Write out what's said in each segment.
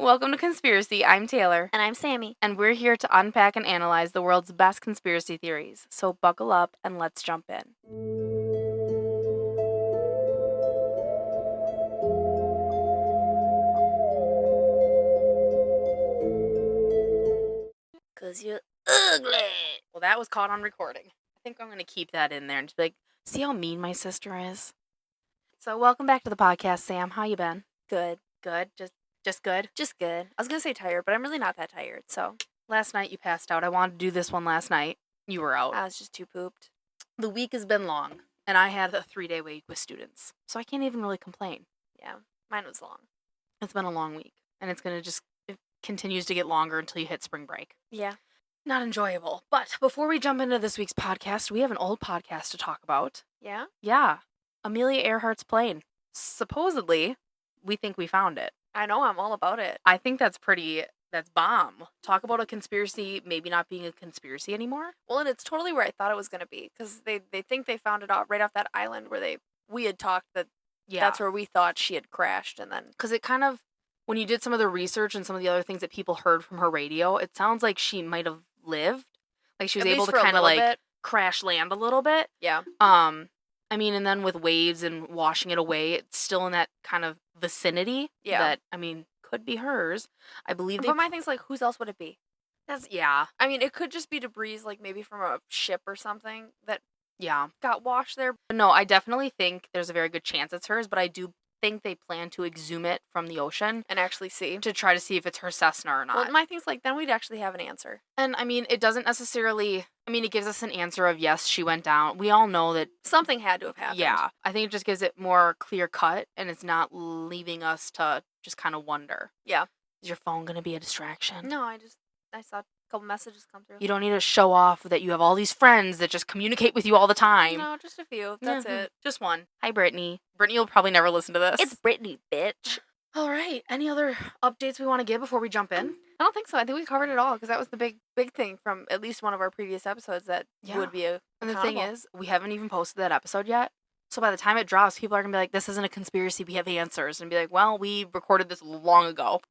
Welcome to Conspiracy. I'm Taylor. And I'm Sammy. And we're here to unpack and analyze the world's best conspiracy theories. So buckle up and let's jump in. Cause you're ugly. Well, that was caught on recording. I think I'm going to keep that in there and just be like, see how mean my sister is? So welcome back to the podcast, Sam. How you been? Good. Good? Just good? Just good. I was gonna say tired, but I'm really not that tired, so. Last night you passed out. I wanted to do this one last night. You were out. I was just too pooped. The week has been long, and I had a 3-day week with students, so I can't even really complain. Yeah, mine was long. It's been a long week, and it continues to get longer until you hit spring break. Yeah. Not enjoyable. But before we jump into this week's podcast, we have an old podcast to talk about. Yeah? Yeah. Amelia Earhart's plane. Supposedly, we think we found it. I know, I'm all about it. I think that's bomb. Talk about a conspiracy maybe not being a conspiracy anymore. Well, and it's totally where I thought it was gonna be, because they think they found it out right off that island where we had talked that that's where we thought she had crashed, and then... Because it kind of, when you did some of the research and some of the other things that people heard from her radio, it sounds like she might have lived. Like she was able to kind of like crash land a little bit. Yeah. I mean, and then with waves and washing it away, it's still in that kind of vicinity. Yeah. That, I mean, could be hers. I believe But my thing's like, whose else would it be? Yeah. I mean, it could just be debris, like maybe from a ship or something that got washed there. No, I definitely think there's a very good chance it's hers, but I do think they plan to exhume it from the ocean and actually see to try to see if it's her Cessna or not. Well, my thing's like, then we'd actually have an answer. And I mean, it doesn't necessarily, it gives us an answer of yes, she went down. We all know that something had to have happened. Yeah. I think it just gives it more clear cut, and it's not leaving us to just kind of wonder. Yeah. Is your phone going to be a distraction? No, I saw a couple messages come through. You don't need to show off that you have all these friends that just communicate with you all the time. No, just a few. That's it. Just one. Hi, Brittany. Brittany will probably never listen to this. It's Brittany, bitch. All right. Any other updates we want to give before we jump in? I don't think so. I think we covered it all, because that was the big thing from at least one of our previous episodes that would be a... And the thing is, we haven't even posted that episode yet. So by the time it drops, people are going to be like, this isn't a conspiracy, we have answers. And be like, well, we recorded this long ago.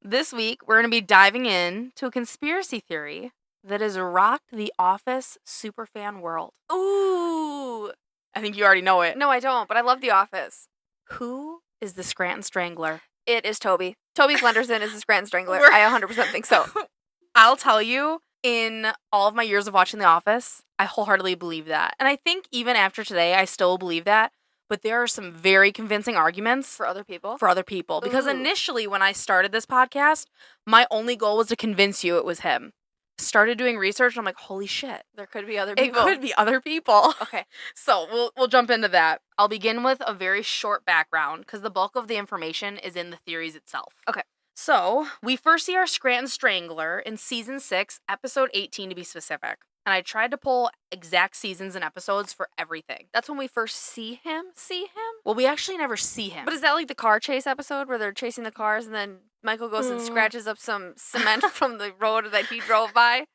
This week, we're going to be diving in to a conspiracy theory that has rocked the Office superfan world. Ooh! I think you already know it. No, I don't, but I love The Office. Who is the Scranton Strangler? It is Toby. Toby Flenderson is the Scranton Strangler. I 100% think so. I'll tell you, in all of my years of watching The Office, I wholeheartedly believe that. And I think even after today, I still believe that. But there are some very convincing arguments. For other people? For other people. Because initially, when I started this podcast, my only goal was to convince you it was him. Started doing research, and I'm like, holy shit. There could be other people. It could be other people. Okay. So we'll jump into that. I'll begin with a very short background, because the bulk of the information is in the theories itself. Okay. So, we first see our Scranton Strangler in Season 6, Episode 18 to be specific. And I tried to pull exact seasons and episodes for everything. That's when we first see him? Well, we actually never see him. But is that like the car chase episode where they're chasing the cars and then Michael goes and scratches up some cement from the road that he drove by?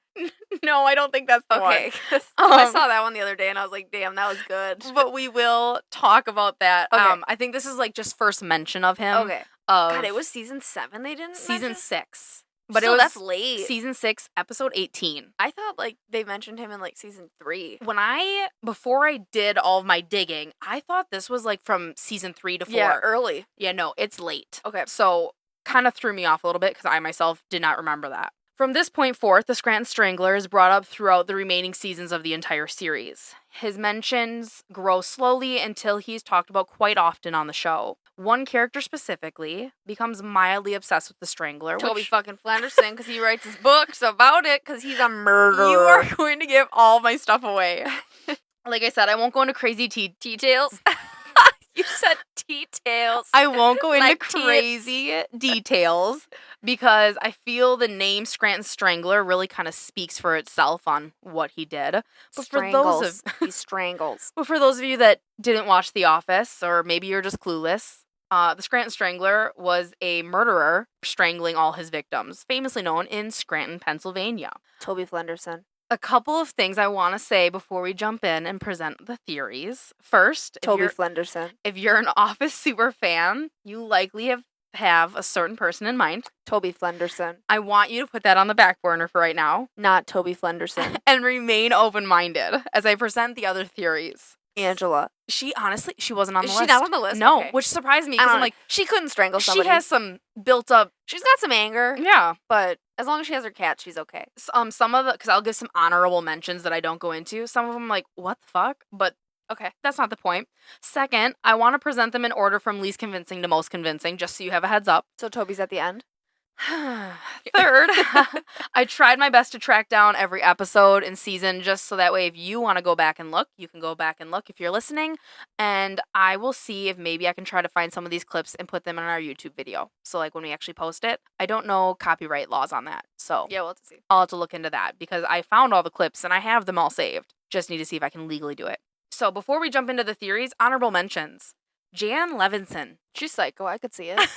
No, I don't think that's the one. Okay. I saw that one the other day and I was like, damn, that was good. But we will talk about that. Okay. I think this is like just first mention of him. Okay. God, it was Season 7 they didn't Season mention? 6. But it was that's late. Season 6, Episode 18. I thought like they mentioned him in like Season 3. Before I did all of my digging, I thought this was like from Season 3 to 4. Yeah, early. Yeah, no, it's late. Okay. So kind of threw me off a little bit because I myself did not remember that. From this point forth, the Scranton Strangler is brought up throughout the remaining seasons of the entire series. His mentions grow slowly until he's talked about quite often on the show. One character specifically becomes mildly obsessed with the Strangler. Toby fucking Flenderson, because he writes his books about it, because he's a murderer. You are going to give all my stuff away. Like I said, I won't go into crazy details. You said details. I won't go into Like crazy details because I feel the name Scranton Strangler really kind of speaks for itself on what he did. But he strangles. But for those of you that didn't watch The Office, or maybe you're just clueless, the Scranton Strangler was a murderer strangling all his victims, famously known in Scranton, Pennsylvania. Toby Flenderson. A couple of things I want to say before we jump in and present the theories. First, Toby Flenderson. If you're an Office super fan, you likely have have a certain person in mind. Toby Flenderson. I want you to put that on the back burner for right now. Not Toby Flenderson. And remain open-minded as I present the other theories. Angela. She honestly, she wasn't on the list. Is she not on the list? No, Okay. which surprised me because I'm like, she couldn't strangle somebody. she has some built up. She's got some anger. Yeah. But as long as she has her cat, she's okay. Some of the, because I'll give some honorable mentions that I don't go into. Some of them I'm like, what the fuck? But okay, that's not the point. Second, I want to present them in order from least convincing to most convincing, just so you have a heads up. So Toby's at the end? Third, I tried my best to track down every episode and season just so that way if you want to go back and look, you can go back and look if you're listening. And I will see if maybe I can try to find some of these clips and put them in our YouTube video. So like when we actually post it, I don't know copyright laws on that. So yeah, we'll have to see. I'll have to look into that because I found all the clips and I have them all saved. Just need to see if I can legally do it. So before we jump into the theories, honorable mentions. Jan Levinson. She's psycho. I could see it.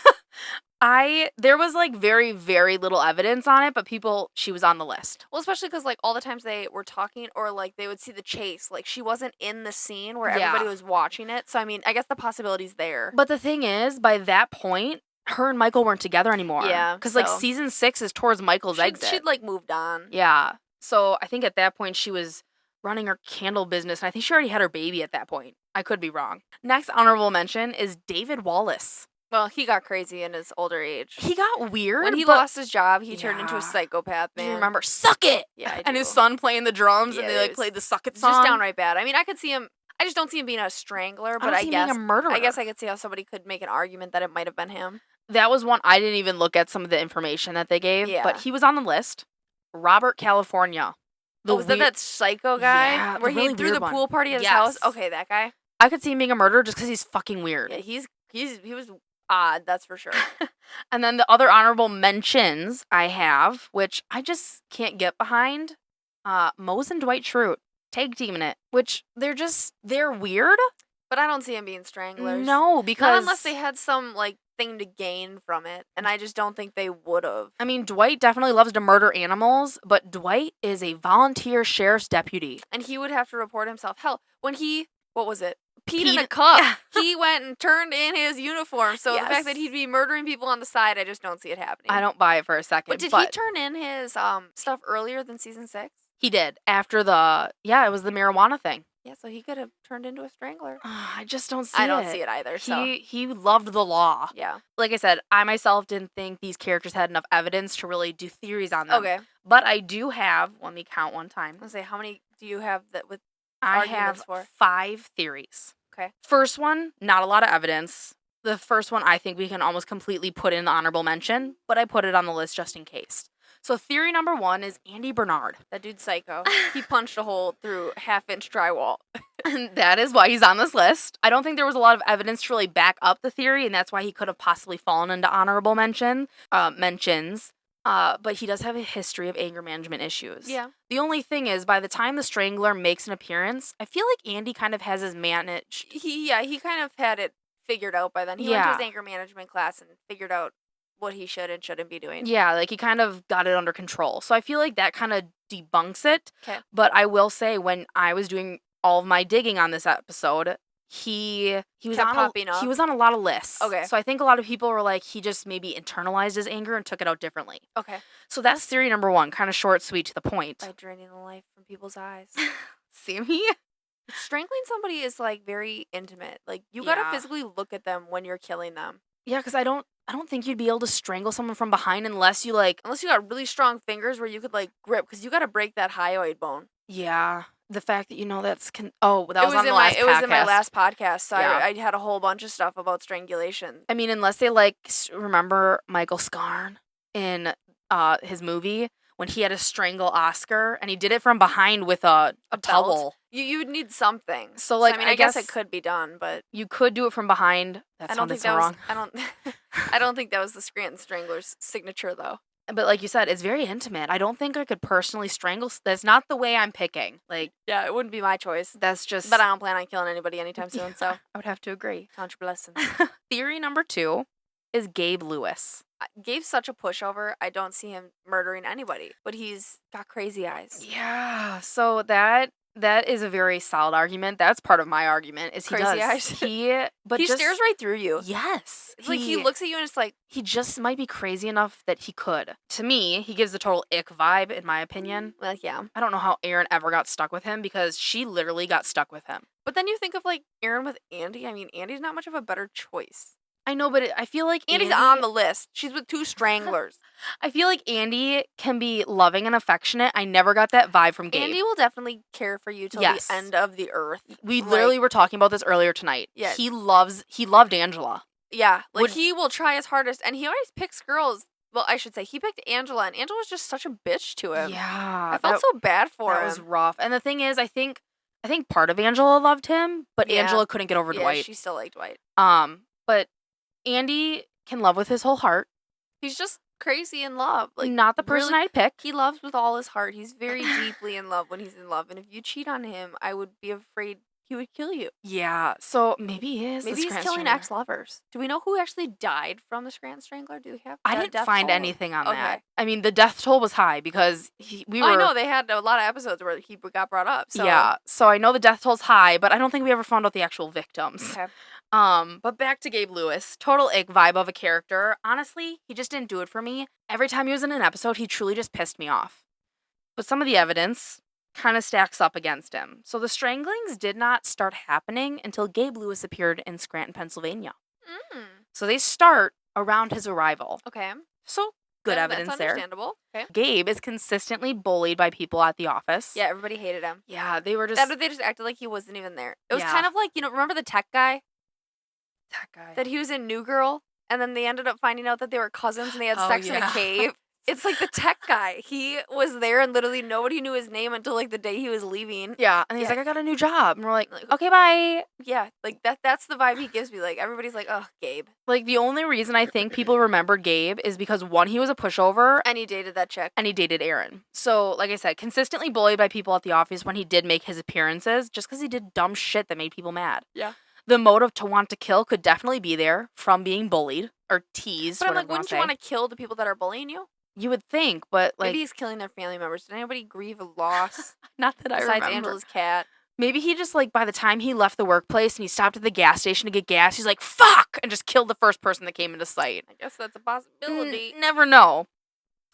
There was like very, very little evidence on it, but she was on the list. Well, especially because like all the times they were talking or like they would see the chase, like she wasn't in the scene where everybody was watching it. So, I mean, I guess the possibility's there. But the thing is, by that point, her and Michael weren't together anymore. Yeah. Because like season 6 is towards Michael's exit. She'd like moved on. Yeah. So I think at that point she was running her candle business, and I think she already had her baby at that point. I could be wrong. Next honorable mention is David Wallace. Well, he got crazy in his older age. He got weird. When he lost his job, he turned into a psychopath, man. Do you remember Suck It? Yeah, I do. And his son playing the drums, and they like played the Suck It song. Just downright bad. I mean, I could see him. I just don't see him being a strangler, but I guess being a murderer. I guess I could see how somebody could make an argument that it might have been him. That was one I didn't even look at some of the information that they gave, but he was on the list. Robert California. Was that psycho guy? Yeah, where he threw the pool party at his house? Okay, that guy. I could see him being a murderer just because he's fucking weird. Yeah, he was odd, that's for sure. And then the other honorable mentions I have, which I just can't get behind, Mose and Dwight Schrute. Tag teaming it, which they're weird. But I don't see them being stranglers. No, because not unless they had some like thing to gain from it, and I just don't think they would have. I mean, Dwight definitely loves to murder animals, but Dwight is a volunteer sheriff's deputy, and he would have to report himself. Hell, when he peed in a cup, he went and turned in his uniform. So the fact that he'd be murdering people on the side, I just don't see it happening. I don't buy it for a second. But did he turn in his stuff earlier than season 6? He did after it was the marijuana thing. Yeah, so he could have turned into a strangler. I just don't see it. I don't see it either. So he loved the law. Yeah. Like I said, I myself didn't think these characters had enough evidence to really do theories on them. Okay. But I do have, let me count one time. Let's say, how many do you have that with I have 5 theories. Okay. First one, not a lot of evidence. The first one I think we can almost completely put in the honorable mention, but I put it on the list just in case. So theory number 1 is Andy Bernard. That dude's psycho. He punched a hole through half-inch drywall. And that is why he's on this list. I don't think there was a lot of evidence to really back up the theory, and that's why he could have possibly fallen into honorable mentions. But he does have a history of anger management issues. Yeah. The only thing is, by the time the Strangler makes an appearance, I feel like Andy kind of has his managed. He kind of had it figured out by then. He went to his anger management class and figured out what he should and shouldn't be doing. Yeah, like he kind of got it under control. So I feel like that kind of debunks it. Okay. But I will say, when I was doing all of my digging on this episode, he was kept popping up. He was on a lot of lists. Okay. So I think a lot of people were like, he just maybe internalized his anger and took it out differently. Okay. So that's theory number 1, kind of short, sweet, to the point. By draining the life from people's eyes. Sammy? Strangling somebody is like very intimate. Like you gotta physically look at them when you're killing them. Yeah, because I don't think you'd be able to strangle someone from behind unless you got really strong fingers where you could like grip, because you gotta break that hyoid bone. Yeah. The fact that that was on the last podcast. It was in my last podcast, so I had a whole bunch of stuff about strangulation. I mean, unless they remember Michael Scarn in his movie when he had to strangle Oscar, and he did it from behind with a towel. You would need something. So I guess it could be done, but you could do it from behind. That sounded so wrong. I don't think that was the Scranton Strangler's signature, though. But like you said, it's very intimate. I don't think I could personally strangle. That's not the way I'm picking. Yeah, it wouldn't be my choice. That's just. But I don't plan on killing anybody anytime soon, so. I would have to agree. Count your blessings. Theory number 2 is Gabe Lewis. Gabe's such a pushover. I don't see him murdering anybody, but he's got crazy eyes. Yeah, so that That is a very solid argument. That's part of my argument. Is he Crazy does eyes. he stares right through you. Yes, It's like he looks at you and it's like he just might be crazy enough that he could. To me, he gives the total ick vibe, in my opinion. Well, yeah. I don't know how Erin ever got stuck with him because she literally got stuck with him. But then you think of like Erin with Andy. I mean, Andy's not much of a better choice. I know, but I feel like Andy's Andy, on the list. She's with 2 stranglers. I feel like Andy can be loving and affectionate. I never got that vibe from Gabe. Andy will definitely care for you till Yes. the end of the earth. We literally were talking about this earlier tonight. Yeah. He loved Angela. Yeah, like he will try his hardest, and he always picks girls. Well, I should say he picked Angela, and Angela was just such a bitch to him. Yeah, I felt so bad for him. That was rough. And the thing is, I think part of Angela loved him, but Angela couldn't get over Dwight. She still liked Dwight. But Andy can love with his whole heart. He's just crazy in love. Like, not the person really, I'd pick. He loves with all his heart. He's very deeply in love when he's in love. And if you cheat on him, I would be afraid he would kill you. Yeah, so maybe he is. Maybe he's killing ex-lovers. Do we know who actually died from the Scranton Strangler? Do we have? I didn't find anything on that. Okay. I mean, the death toll was high because we were. I know they had a lot of episodes where he got brought up. So. Yeah, so I know the death toll's high, but I don't think we ever found out the actual victims. Okay. But back to Gabe Lewis. Total ick vibe of a character. Honestly, he just didn't do it for me. Every time he was in an episode, he truly just pissed me off. But some of the evidence kind of stacks up against him. So the stranglings did not start happening until Gabe Lewis appeared in Scranton, Pennsylvania. So they start around his arrival. Okay. So good evidence that's there. Understandable. Okay. Gabe is consistently bullied by people at the office. Yeah, everybody hated him. Yeah, they were just... They just acted like he wasn't even there. It was kind of like, remember the tech guy? That guy. That he was in New Girl, and then they ended up finding out that they were cousins and they had sex in a cave. It's like the tech guy. He was there and literally nobody knew his name until like the day he was leaving. Yeah, and he's like, I got a new job. And we're like, okay, bye. Yeah, like that's the vibe he gives me. Like everybody's like, oh, Gabe. Like the only reason I think people remember Gabe is because one, he was a pushover. And he dated that chick. And he dated Erin. So, like I said, consistently bullied by people at the office when he did make his appearances just because he did dumb shit that made people mad. Yeah. The motive to want to kill could definitely be there from being bullied or teased. But I'm like, wouldn't you want to kill the people that are bullying you? You would think, but like... Maybe he's killing their family members. Did anybody grieve a loss? Not that I remember. Besides Angela's cat. Maybe he just, like, by the time he left the workplace and he stopped at the gas station to get gas, he's like, fuck! And just killed the first person that came into sight. I guess that's a possibility. Never know.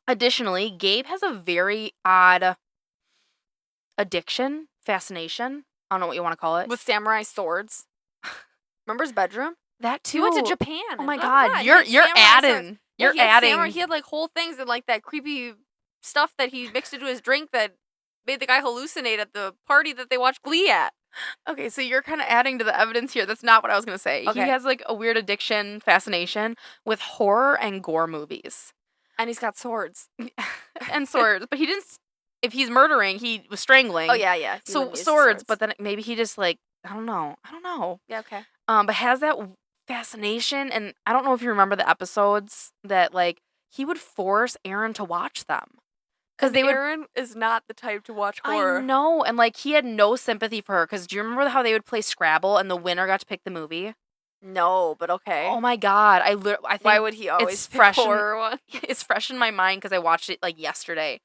Additionally, Gabe has a very odd addiction, fascination. I don't know what you want to call it. With samurai swords. Remember his bedroom? That too. He went to Japan. Oh my god, you're adding. You're adding. He had like whole things and like that creepy stuff that he mixed into his drink that made the guy hallucinate at the party that they watched Glee at. Okay, so you're kind of adding to the evidence here. That's not what I was going to say. Okay. He has like a weird addiction, fascination with horror and gore movies. And he's got swords. And swords. But he didn't, if he's murdering, he was strangling. Oh, yeah. So swords, but then maybe he just like, I don't know. Yeah, okay. But has that fascination, and I don't know if you remember the episodes that like he would force Erin to watch them. Because Erin is not the type to watch horror. I know, and like he had no sympathy for her. Because do you remember how they would play Scrabble and the winner got to pick the movie? No, but okay. Oh my god, I think why would he always pick horror one? It's fresh in my mind because I watched it like yesterday.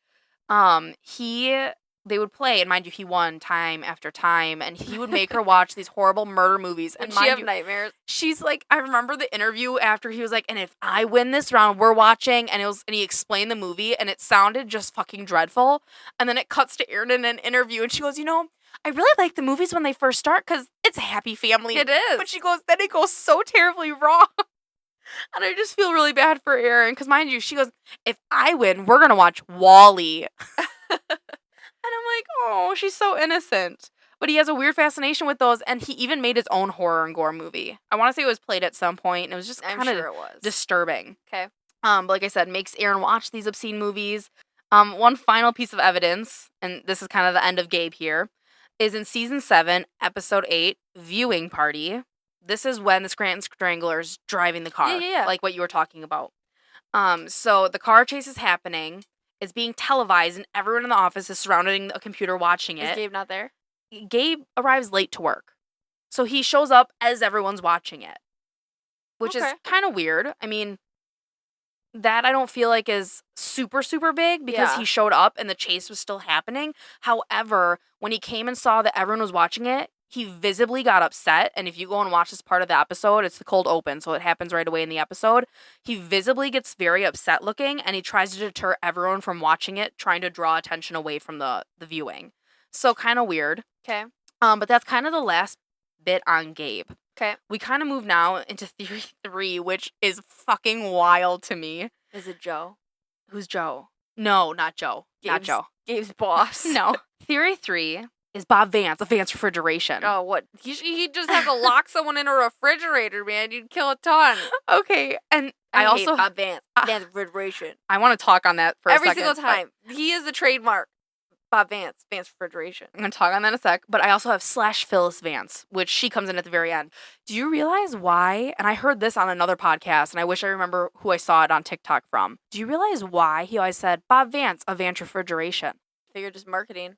They would play, and mind you, he won time after time, and he would make her watch these horrible murder movies. And she have nightmares. She's like, I remember the interview after he was like, and if I win this round, we're watching, and he explained the movie, and it sounded just fucking dreadful. And then it cuts to Erin in an interview, and she goes, I really like the movies when they first start because it's a happy family. It is. But she goes, then it goes so terribly wrong. And I just feel really bad for Erin because, mind you, she goes, if I win, we're going to watch Wall-E. And I'm like, oh, she's so innocent. But he has a weird fascination with those, and he even made his own horror and gore movie. I want to say it was played at some point, and it was just kind of disturbing. Okay. But like I said, makes Erin watch these obscene movies. One final piece of evidence, and this is kind of the end of Gabe here, is in season 7, episode 8, Viewing Party. This is when the Scranton Strangler's driving the car. Yeah. Like what you were talking about. So the car chase is happening. It's being televised, and everyone in the office is surrounding a computer watching it. Is Gabe not there? Gabe arrives late to work. So he shows up as everyone's watching it. Which is kind of weird. I mean, That I don't feel like is super, super big because he showed up and the chase was still happening. However, when he came and saw that everyone was watching it, he visibly got upset. And if you go and watch this part of the episode, it's the cold open, so it happens right away in the episode. He visibly gets very upset looking, and he tries to deter everyone from watching it, trying to draw attention away from the viewing. So kind of weird. Okay. But that's kind of the last bit on Gabe. Okay. We kind of move now into theory 3, which is fucking wild to me. Is it Joe? Who's Joe? No, not Joe. Not Joe. Gabe's boss. No. Theory 3 is Bob Vance of Vance Refrigeration. Oh, what? He'd just have to lock someone in a refrigerator, man. You'd kill a ton. Okay, and I also hate Bob Vance. Vance Refrigeration. I want to talk on that for Every a second. Every single time. He is the trademark. Bob Vance. Vance Refrigeration. I'm going to talk on that in a sec, but I also have / Phyllis Vance, which she comes in at the very end. Do you realize why, and I heard this on another podcast, and I wish I remember who I saw it on TikTok from. Do you realize why he always said, Bob Vance of Vance Refrigeration? Figure just marketing.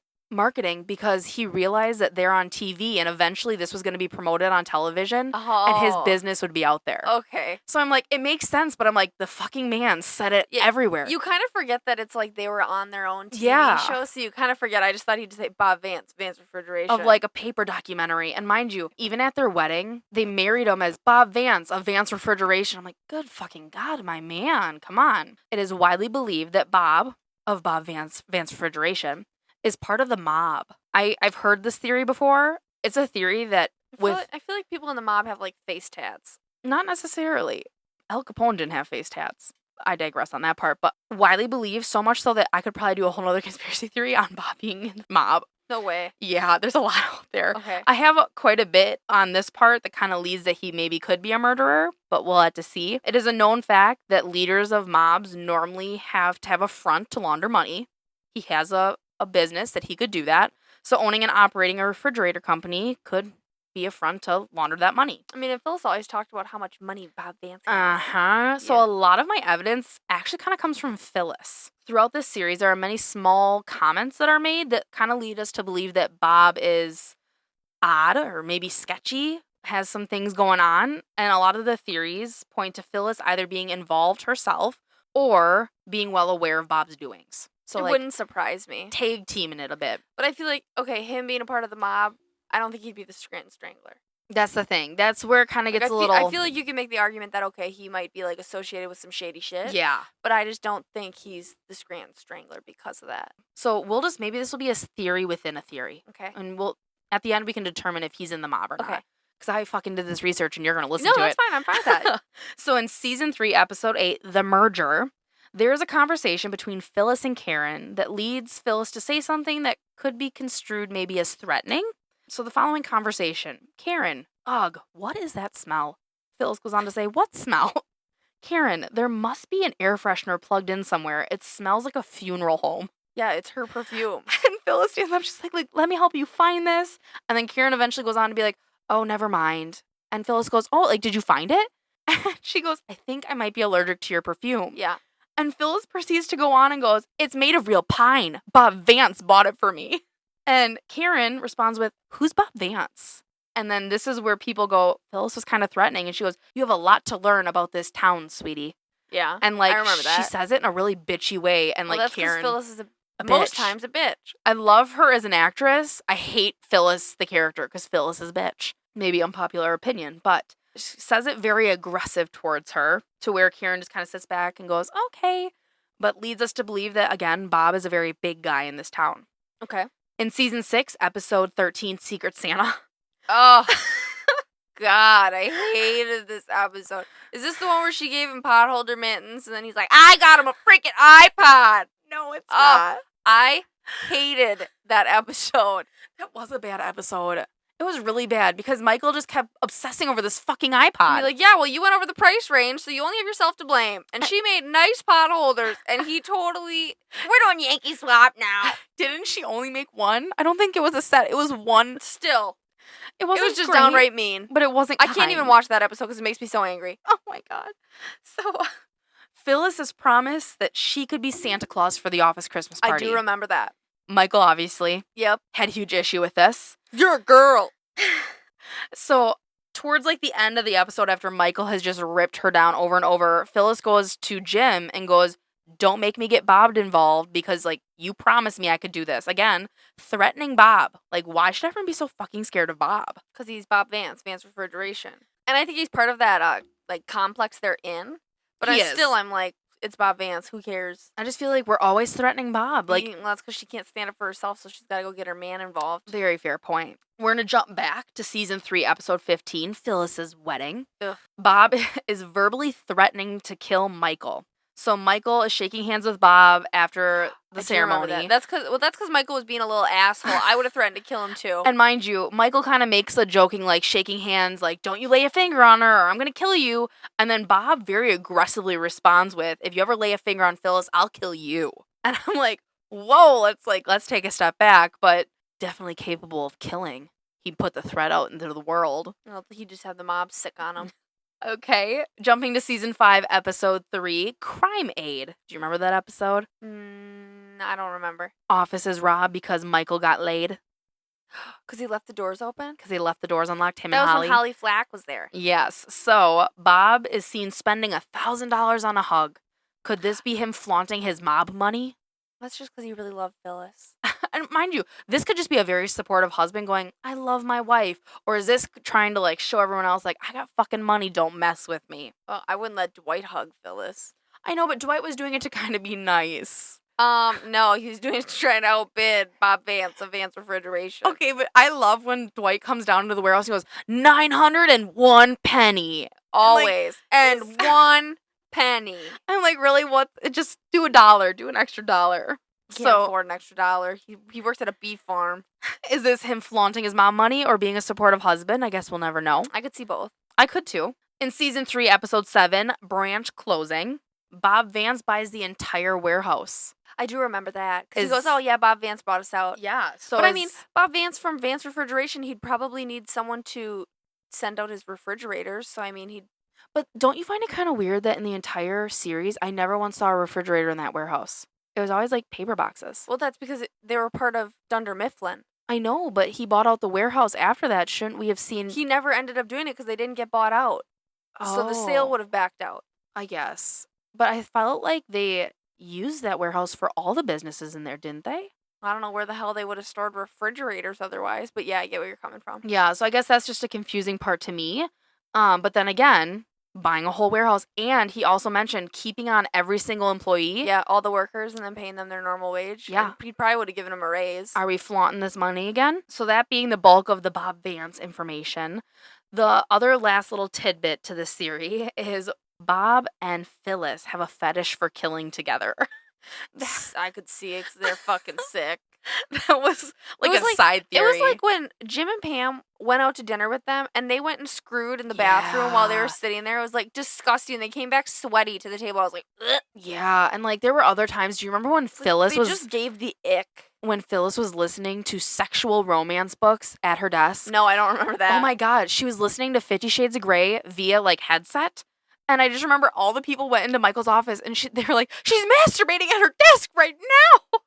Because he realized that they're on TV and eventually this was going to be promoted on television and his business would be out there. Okay. So I'm like, it makes sense, but I'm like, the fucking man said it everywhere. You kind of forget that it's like they were on their own TV show, so you kind of forget. I just thought he'd say Bob Vance, Vance Refrigeration. Of like a paper documentary. And mind you, even at their wedding, they married him as Bob Vance of Vance Refrigeration. I'm like, good fucking God, my man, come on. It is widely believed that Bob of Bob Vance Refrigeration is part of the mob. I've heard this theory before. It's a theory that I feel like people in the mob have like face tats. Not necessarily. Al Capone didn't have face tats. I digress on that part, but widely believed, so much so that I could probably do a whole other conspiracy theory on Bob being in the mob. No way. Yeah, there's a lot out there. Okay. I have quite a bit on this part that kind of leads that he maybe could be a murderer, but we'll have to see. It is a known fact that leaders of mobs normally have to have a front to launder money. He has a business that he could do that. So owning and operating a refrigerator company could be a front to launder that money. I mean, and Phyllis always talked about how much money Bob Vance has. So a lot of my evidence actually kind of comes from Phyllis. Throughout this series, there are many small comments that are made that kind of lead us to believe that Bob is odd or maybe sketchy, has some things going on. And a lot of the theories point to Phyllis either being involved herself or being well aware of Bob's doings. So it wouldn't surprise me. Tag teaming it a bit. But I feel like, okay, him being a part of the mob, I don't think he'd be the Scranton Strangler. That's the thing. That's where it kind of gets a little... I feel like you can make the argument that, okay, he might be, like, associated with some shady shit. Yeah. But I just don't think he's the Scranton Strangler because of that. So maybe this will be a theory within a theory. Okay. And at the end, we can determine if he's in the mob or not. Okay. Because I fucking did this research and you're going to listen to it. No, that's fine. I'm fine with that. So in season 3, episode 8, The Merger... there is a conversation between Phyllis and Karen that leads Phyllis to say something that could be construed maybe as threatening. So the following conversation, Karen, ugh, what is that smell? Phyllis goes on to say, what smell? Karen, there must be an air freshener plugged in somewhere. It smells like a funeral home. Yeah, it's her perfume. And Phyllis stands up, she's like, let me help you find this. And then Karen eventually goes on to be like, oh, never mind. And Phyllis goes, oh, like, did you find it? And she goes, I think I might be allergic to your perfume. Yeah. And Phyllis proceeds to go on and goes, it's made of real pine. Bob Vance bought it for me. And Karen responds with, who's Bob Vance? And then this is where people go, Phyllis was kind of threatening. And she goes, you have a lot to learn about this town, sweetie. Yeah. And like, I remember that. She says it in a really bitchy way. And well, like, that's Karen, Phyllis is a most bitch. times a bitch. I love her as an actress. I hate Phyllis, the character, because Phyllis is a bitch. Maybe unpopular opinion, but she says it very aggressive towards her to where Karen just kind of sits back and goes, okay. But leads us to believe that, again, Bob is a very big guy in this town. Okay. In season 6, episode 13, Secret Santa. Oh, God, I hated this episode. Is this the one where she gave him potholder mittens and then he's like, I got him a freaking iPod? No, it's not. I hated that episode. That was a bad episode. It was really bad because Michael just kept obsessing over this fucking iPod. Like, yeah, well, you went over the price range, so you only have yourself to blame. And she made nice pot holders, and he totally... We're doing Yankee Swap now. Didn't she only make one? I don't think it was a set. It was one. Still. It wasn't just great, downright mean. But it wasn't kind. I can't even watch that episode because it makes me so angry. Oh, my God. So... Phyllis has promised that she could be Santa Claus for the office Christmas party. I do remember that. Michael, obviously. Yep. Had a huge issue with this. You're a girl. So, towards like the end of the episode, after Michael has just ripped her down over and over, Phyllis goes to Jim and goes, don't make me get Bob involved because, like, you promised me I could do this. Again, threatening Bob. Like, why should everyone be so fucking scared of Bob? Because he's Bob Vance Refrigeration. And I think he's part of that, like, complex they're in. But I'm like, it's Bob Vance. Who cares? I just feel like we're always threatening Bob. Like, well, that's because she can't stand up for herself, so she's got to go get her man involved. Very fair point. We're going to jump back to season 3, episode 15, Phyllis's wedding. Ugh. Bob is verbally threatening to kill Michael. So Michael is shaking hands with Bob after the ceremony. That's because Michael was being a little asshole. I would have threatened to kill him too. And mind you, Michael kind of makes a joking, like, shaking hands, like, don't you lay a finger on her or I'm going to kill you. And then Bob very aggressively responds with, if you ever lay a finger on Phyllis, I'll kill you. And I'm like, whoa, let's take a step back, but definitely capable of killing. He put the threat out into the world. Well, he just had the mob sick on him. Okay, jumping to season 5, episode 3, Crime Aid. Do you remember that episode? I don't remember. Office is robbed because Michael got laid. Because he left the doors open? Because he left the doors unlocked, that was when Holly Flack was there. Yes, so Bob is seen spending $1,000 on a hug. Could this be him flaunting his mob money? That's just because he really loved Phyllis. And mind you, this could just be a very supportive husband going, I love my wife. Or is this trying to, like, show everyone else, like, I got fucking money, don't mess with me? Well, I wouldn't let Dwight hug Phyllis. I know, but Dwight was doing it to kind of be nice. No, he was doing it to try to outbid Bob Vance of Vance Refrigeration. Okay, but I love when Dwight comes down to the warehouse and goes, 901 penny. Always. And 1 penny. I'm like, really? What? Just do $1. Do an extra $1. Can't afford an extra $1. He works at a beef farm. Is this him flaunting his mom money or being a supportive husband? I guess we'll never know. I could see both. I could too. In season 3, episode 7, branch closing, Bob Vance buys the entire warehouse. I do remember that. Because he goes, oh yeah, Bob Vance bought us out. Yeah. So but I mean, Bob Vance from Vance Refrigeration, he'd probably need someone to send out his refrigerators. So I mean, he'd... But don't you find it kind of weird that in the entire series, I never once saw a refrigerator in that warehouse? It was always like paper boxes. Well, that's because they were part of Dunder Mifflin. I know, but he bought out the warehouse after that. Shouldn't we have seen... He never ended up doing it because they didn't get bought out. Oh. So the sale would have backed out. I guess. But I felt like they used that warehouse for all the businesses in there, didn't they? I don't know where the hell they would have stored refrigerators otherwise, but yeah, I get where you're coming from. Yeah, so I guess that's just a confusing part to me. But then again, buying a whole warehouse, and he also mentioned keeping on every single employee. Yeah, all the workers, and then paying them their normal wage. Yeah. And he probably would have given them a raise. Are we flaunting this money again? So that being the bulk of the Bob Vance information, the other last little tidbit to this theory is Bob and Phyllis have a fetish for killing together. I could see it because they're fucking sick. That was like side theory. It was like when Jim and Pam went out to dinner with them and they went and screwed in the bathroom while they were sitting there. It was like disgusting. They came back sweaty to the table. I was like, ugh. Yeah, and like there were other times. Do you remember when Phyllis was... They just gave the ick. When Phyllis was listening to sexual romance books at her desk? No, I don't remember that. Oh my God. She was listening to 50 Shades of Grey via like headset. And I just remember all the people went into Michael's office and they were like, she's masturbating at her desk right now.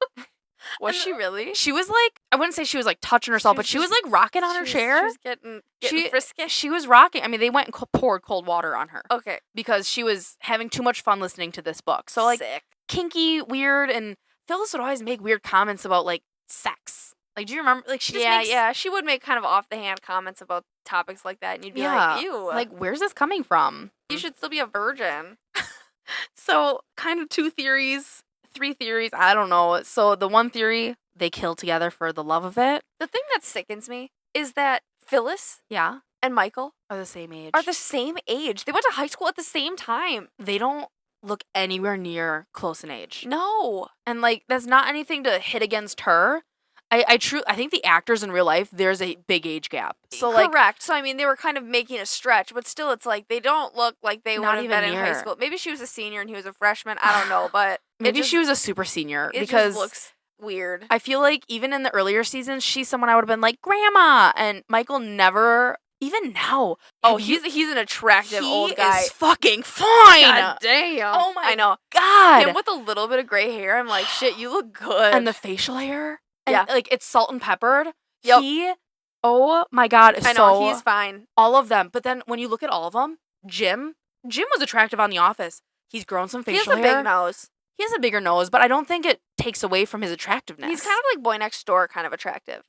Was she really? She was like, I wouldn't say she was like touching herself, but she was like rocking on her chair. She was getting frisky. She was rocking. I mean, they went and poured cold water on her. Okay. Because she was having too much fun listening to this book. So like kinky, weird, and Phyllis would always make weird comments about like sex. Like, do you remember? Like, she just makes... she would make kind of off-the-hand comments about topics like that, and you'd be like, ew. Like, where's this coming from? You should still be a virgin. So, kind of 2 theories, 3 theories, I don't know. So, the one theory, they kill together for the love of it. The thing that sickens me is that Phyllis and Michael are the same age. They went to high school at the same time. They don't look anywhere near close in age. No. And, like, that's not anything to hit against her. I think the actors in real life, there's a big age gap. So correct. So I mean, they were kind of making a stretch, but still, it's like they don't look like they would have been in high school. Maybe she was a senior and he was a freshman. I don't know, but maybe she was a super senior it because just looks weird. I feel like even in the earlier seasons, she's someone I would have been like grandma, and Michael never. Even now, he's an attractive old guy. He's fucking fine. God damn. Oh my I know. God. Him with a little bit of gray hair. I'm like, shit, you look good. And the facial hair. And, yeah. like, it's salt and peppered. Yep. Oh my God. I know, he's fine. All of them. But then when you look at all of them, Jim was attractive on The Office. He's grown some facial hair. He has a big nose. He has a bigger nose, but I don't think it takes away from his attractiveness. He's kind of like Boy Next Door, kind of attractive.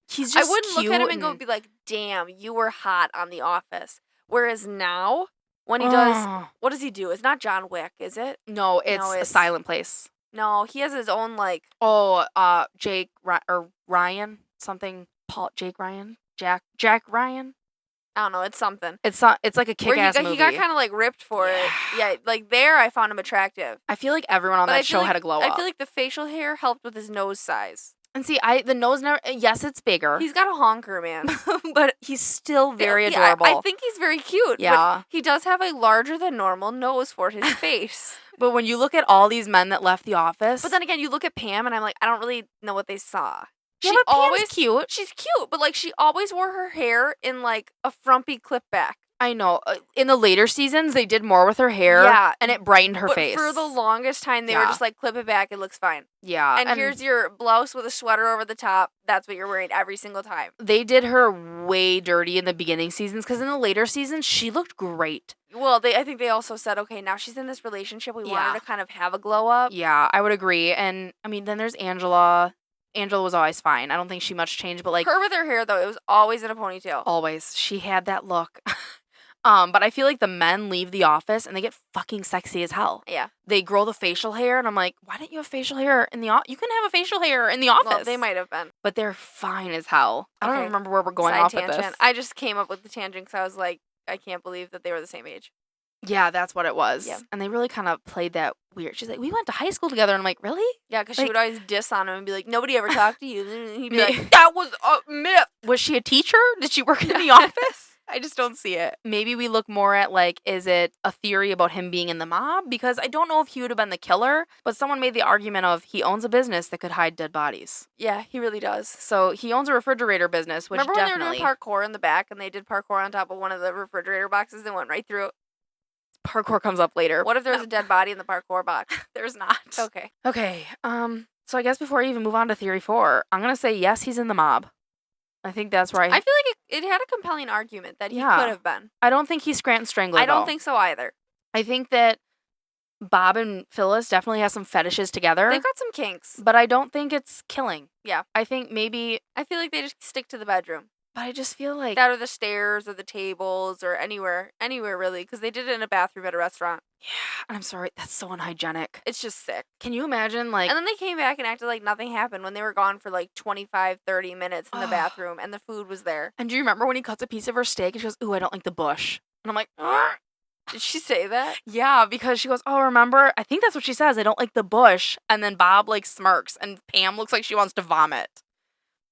He's just I wouldn't cute look at him and go be like, damn, you were hot on The Office. Whereas now, when he does, what does he do? It's not John Wick, is it? No, it's A Silent Place. No, he has his own like. Jake or Ryan something. Jake Ryan, Jack Ryan. I don't know. It's something. It's like a kick-ass movie. He got kind of like ripped for it. Yeah, like there, I found him attractive. I feel like everyone on that show had a glow up. I feel like the facial hair helped with his nose size. And see, the nose never. Yes, it's bigger. He's got a honker, man, but he's still very adorable. I think he's very cute. Yeah, but he does have a larger than normal nose for his face. But when you look at all these men that left The Office, but then again, you look at Pam, and I'm like, I don't really know what they saw. Yeah, but Pam's cute. She's cute, but like she always wore her hair in like a frumpy clip back. I know. In the later seasons, they did more with her hair. Yeah. And it brightened her face. For the longest time, they were just like, clip it back, it looks fine. Yeah. And here's your blouse with a sweater over the top. That's what you're wearing every single time. They did her way dirty in the beginning seasons, because in the later seasons, she looked great. Well, I think they also said, okay, now she's in this relationship. We want her to kind of have a glow up. Yeah, I would agree. And, I mean, then there's Angela. Angela was always fine. I don't think she much changed, but like... Her with her hair, though, it was always in a ponytail. Always. She had that look. But I feel like the men leave The Office and they get fucking sexy as hell. Yeah. They grow the facial hair, and I'm like, why didn't you have facial hair in the office? You couldn't have a facial hair in The Office. Well, they might have been. But they're fine as hell. I don't remember where we're going off with this. I just came up with the tangent because I was like, I can't believe that they were the same age. Yeah, that's what it was. Yeah. And they really kind of played that weird. She's like, we went to high school together. And I'm like, really? Yeah, because she would always diss on him and be like, nobody ever talked to you. And he'd be like, that was a myth. Was she a teacher? Did she work in The Office? I just don't see it. Maybe we look more at, like, is it a theory about him being in the mob? Because I don't know if he would have been the killer, but someone made the argument of he owns a business that could hide dead bodies. Yeah, he really does. So he owns a refrigerator business, which Remember when they were doing parkour in the back and they did parkour on top of one of the refrigerator boxes and went right through it? Parkour comes up later. What if there's a dead body in the parkour box? There's not. Okay. Okay. So I guess before I even move on to theory 4, I'm going to say yes, he's in the mob. I think that's right. I feel like it had a compelling argument that he could have been. I don't think he's Scranton Strangler, I don't think so either. I think that Bob and Phyllis definitely have some fetishes together. They've got some kinks. But I don't think it's killing. Yeah. I think maybe... I feel like they just stick to the bedroom. But I just feel like... That or the stairs or the tables or anywhere really, because they did it in a bathroom at a restaurant. Yeah, and I'm sorry, that's so unhygienic. It's just sick. Can you imagine, like... And then they came back and acted like nothing happened when they were gone for like 25, 30 minutes in the bathroom and the food was there. And do you remember when he cuts a piece of her steak and she goes, ooh, I don't like the bush. And I'm like, Argh! Did she say that? Yeah, because she goes, oh, remember? I think that's what she says. I don't like the bush. And then Bob, like, smirks and Pam looks like she wants to vomit.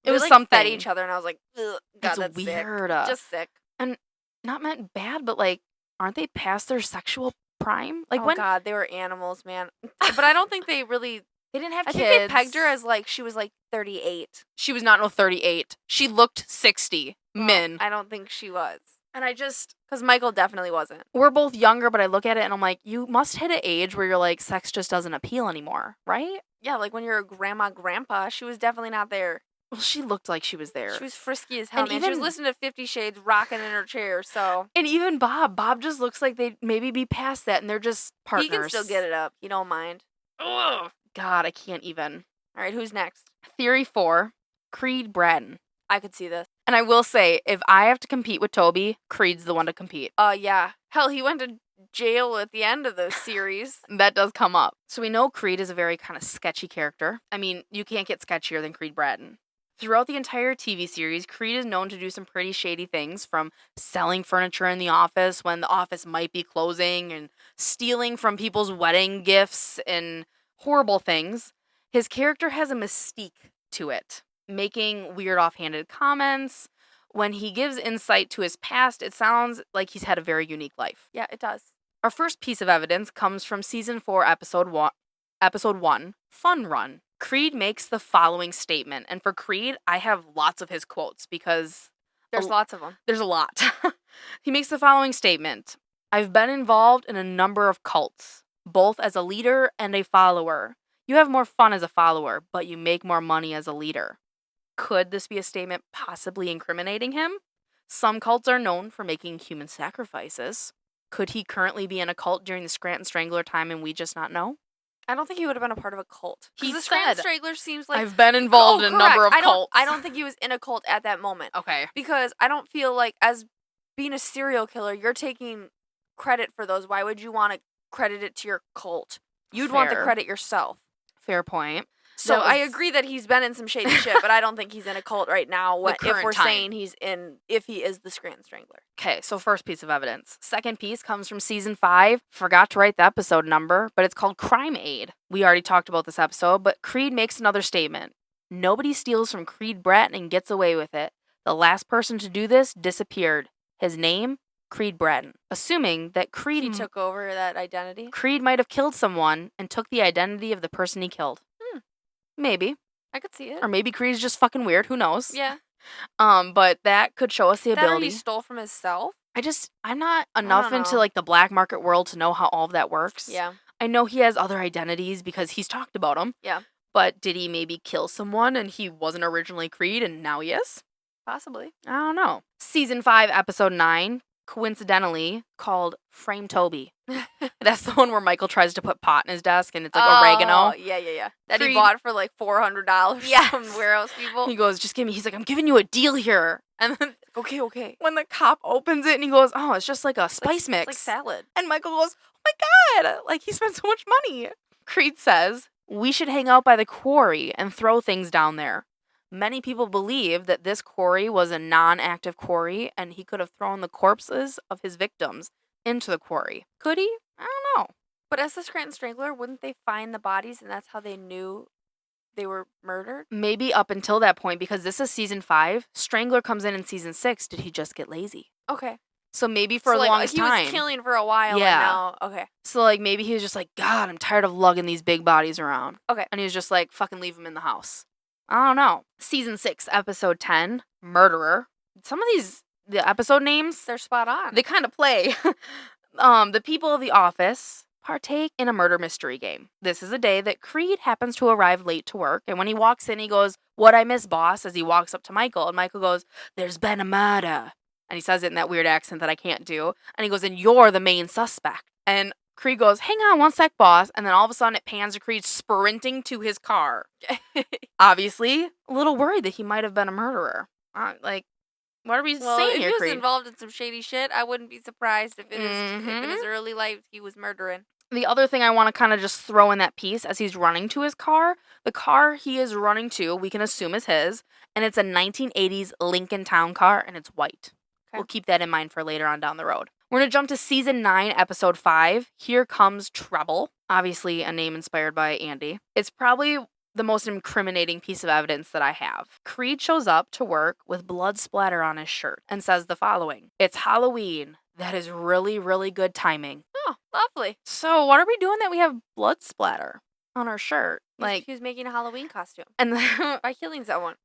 It was something. Fed each other, and I was like, ugh, God, that's weird. Sick. Just sick. And not meant bad, but like, aren't they past their sexual prime? Like, oh God, they were animals, man. But I don't think they really. They didn't have kids. I think they pegged her as like she was like 38. She was not 38. She looked 60. Min. I don't think she was. And I just... Because Michael definitely wasn't. We're both younger, but I look at it and I'm like, you must hit an age where you're like, sex just doesn't appeal anymore, right? Yeah, like when you're a grandpa, she was definitely not there. Well, she looked like she was there. She was frisky as hell, man. She was listening to 50 Shades, rocking in her chair, so... And even Bob just looks like they'd maybe be past that, and they're just partners. He can still get it up. He don't mind. Ugh. God, I can't even. All right, who's next? Theory 4, Creed Bratton. I could see this. And I will say, if I have to compete with Toby, Creed's the one to compete. Yeah. Hell, he went to jail at the end of the series. That does come up. So we know Creed is a very kind of sketchy character. I mean, you can't get sketchier than Creed Bratton. Throughout the entire TV series, Creed is known to do some pretty shady things, from selling furniture in the office when the office might be closing and stealing from people's wedding gifts and horrible things. His character has a mystique to it, making weird offhanded comments. When he gives insight to his past, it sounds like he's had a very unique life. Yeah, it does. Our first piece of evidence comes from Season 4, Episode 1, Fun Run. Creed makes the following statement, and for Creed, I have lots of his quotes because... There's lots of them. There's a lot. He makes the following statement. I've been involved in a number of cults, both as a leader and a follower. You have more fun as a follower, but you make more money as a leader. Could this be a statement possibly incriminating him? Some cults are known for making human sacrifices. Could he currently be in a cult during the Scranton Strangler time and we just not know? I don't think he would have been a part of a cult. He the said, Scranton Strangler seems like... I've been involved in a number of cults. I don't think he was in a cult at that moment. Okay. Because I don't feel like, as being a serial killer, you're taking credit for those. Why would you want to credit it to your cult? You'd want the credit yourself. Fair point. So I agree that he's been in some shady shit, but I don't think he's in a cult right now if we're saying if he is the Scranton Strangler. Okay, so first piece of evidence. Second piece comes from season 5. Forgot to write the episode number, but it's called Crime Aid. We already talked about this episode, but Creed makes another statement. Nobody steals from Creed Bratton and gets away with it. The last person to do this disappeared. His name, Creed Bratton. Assuming that Creed... He took over that identity? Creed might have killed someone and took the identity of the person he killed. Maybe. I could see it. Or maybe Creed's just fucking weird. Who knows? Yeah. But that could show us the ability. That he stole from himself? I'm not enough into like the black market world to know how all of that works. Yeah. I know he has other identities because he's talked about them. Yeah. But did he maybe kill someone and he wasn't originally Creed and now he is? Possibly. I don't know. Season 5, episode 9, coincidentally called Frame Toby. That's the one where Michael tries to put pot in his desk and it's like oregano. Yeah. That he bought for like $400 from warehouse people. He goes, just give me, he's like, I'm giving you a deal here. And then, okay. When the cop opens it and he goes, oh, it's just like a spice mix. It's like salad. And Michael goes, oh my God, like he spent so much money. Creed says, we should hang out by the quarry and throw things down there. Many people believe that this quarry was a non-active quarry and he could have thrown the corpses of his victims into the quarry. Could he? I don't know. But as the Scranton Strangler, wouldn't they find the bodies and that's how they knew they were murdered? Maybe up until that point, because this is season 5. Strangler comes in season 6. Did he just get lazy? Okay. So maybe for the longest time. He was killing for a while and now, okay. So like maybe he was just like, God, I'm tired of lugging these big bodies around. Okay. And he was just like, fucking leave them in the house. I don't know. Season 6, episode 10, Murderer. Some of the episode names, they're spot on. They kind of play. The people of the office partake in a murder mystery game. This is a day that Creed happens to arrive late to work, and when he walks in, he goes, "What I miss, boss?" as he walks up to Michael, and Michael goes, "There's been a murder." And he says it in that weird accent that I can't do. And he goes, "And you're the main suspect." And Creed goes, "Hang on one sec, boss." And then all of a sudden it pans to Creed sprinting to his car. Obviously, a little worried that he might have been a murderer. What are we saying here, Creed? If he Creed? was involved in some shady shit, I wouldn't be surprised if in his early life he was murdering. The other thing I want to kind of just throw in that piece as he's running to his car, the car he is running to, we can assume is his, and it's a 1980s Lincoln Town car, and it's white. Okay. We'll keep that in mind for later on down the road. We're going to jump to season 9, episode 5. Here Comes Trouble. Obviously, a name inspired by Andy. It's probably the most incriminating piece of evidence that I have. Creed shows up to work with blood splatter on his shirt and says the following: "It's Halloween. That is really, really good timing." Oh, lovely. So what are we doing that we have blood splatter on our shirt? Like he was making a Halloween costume. And by killing someone.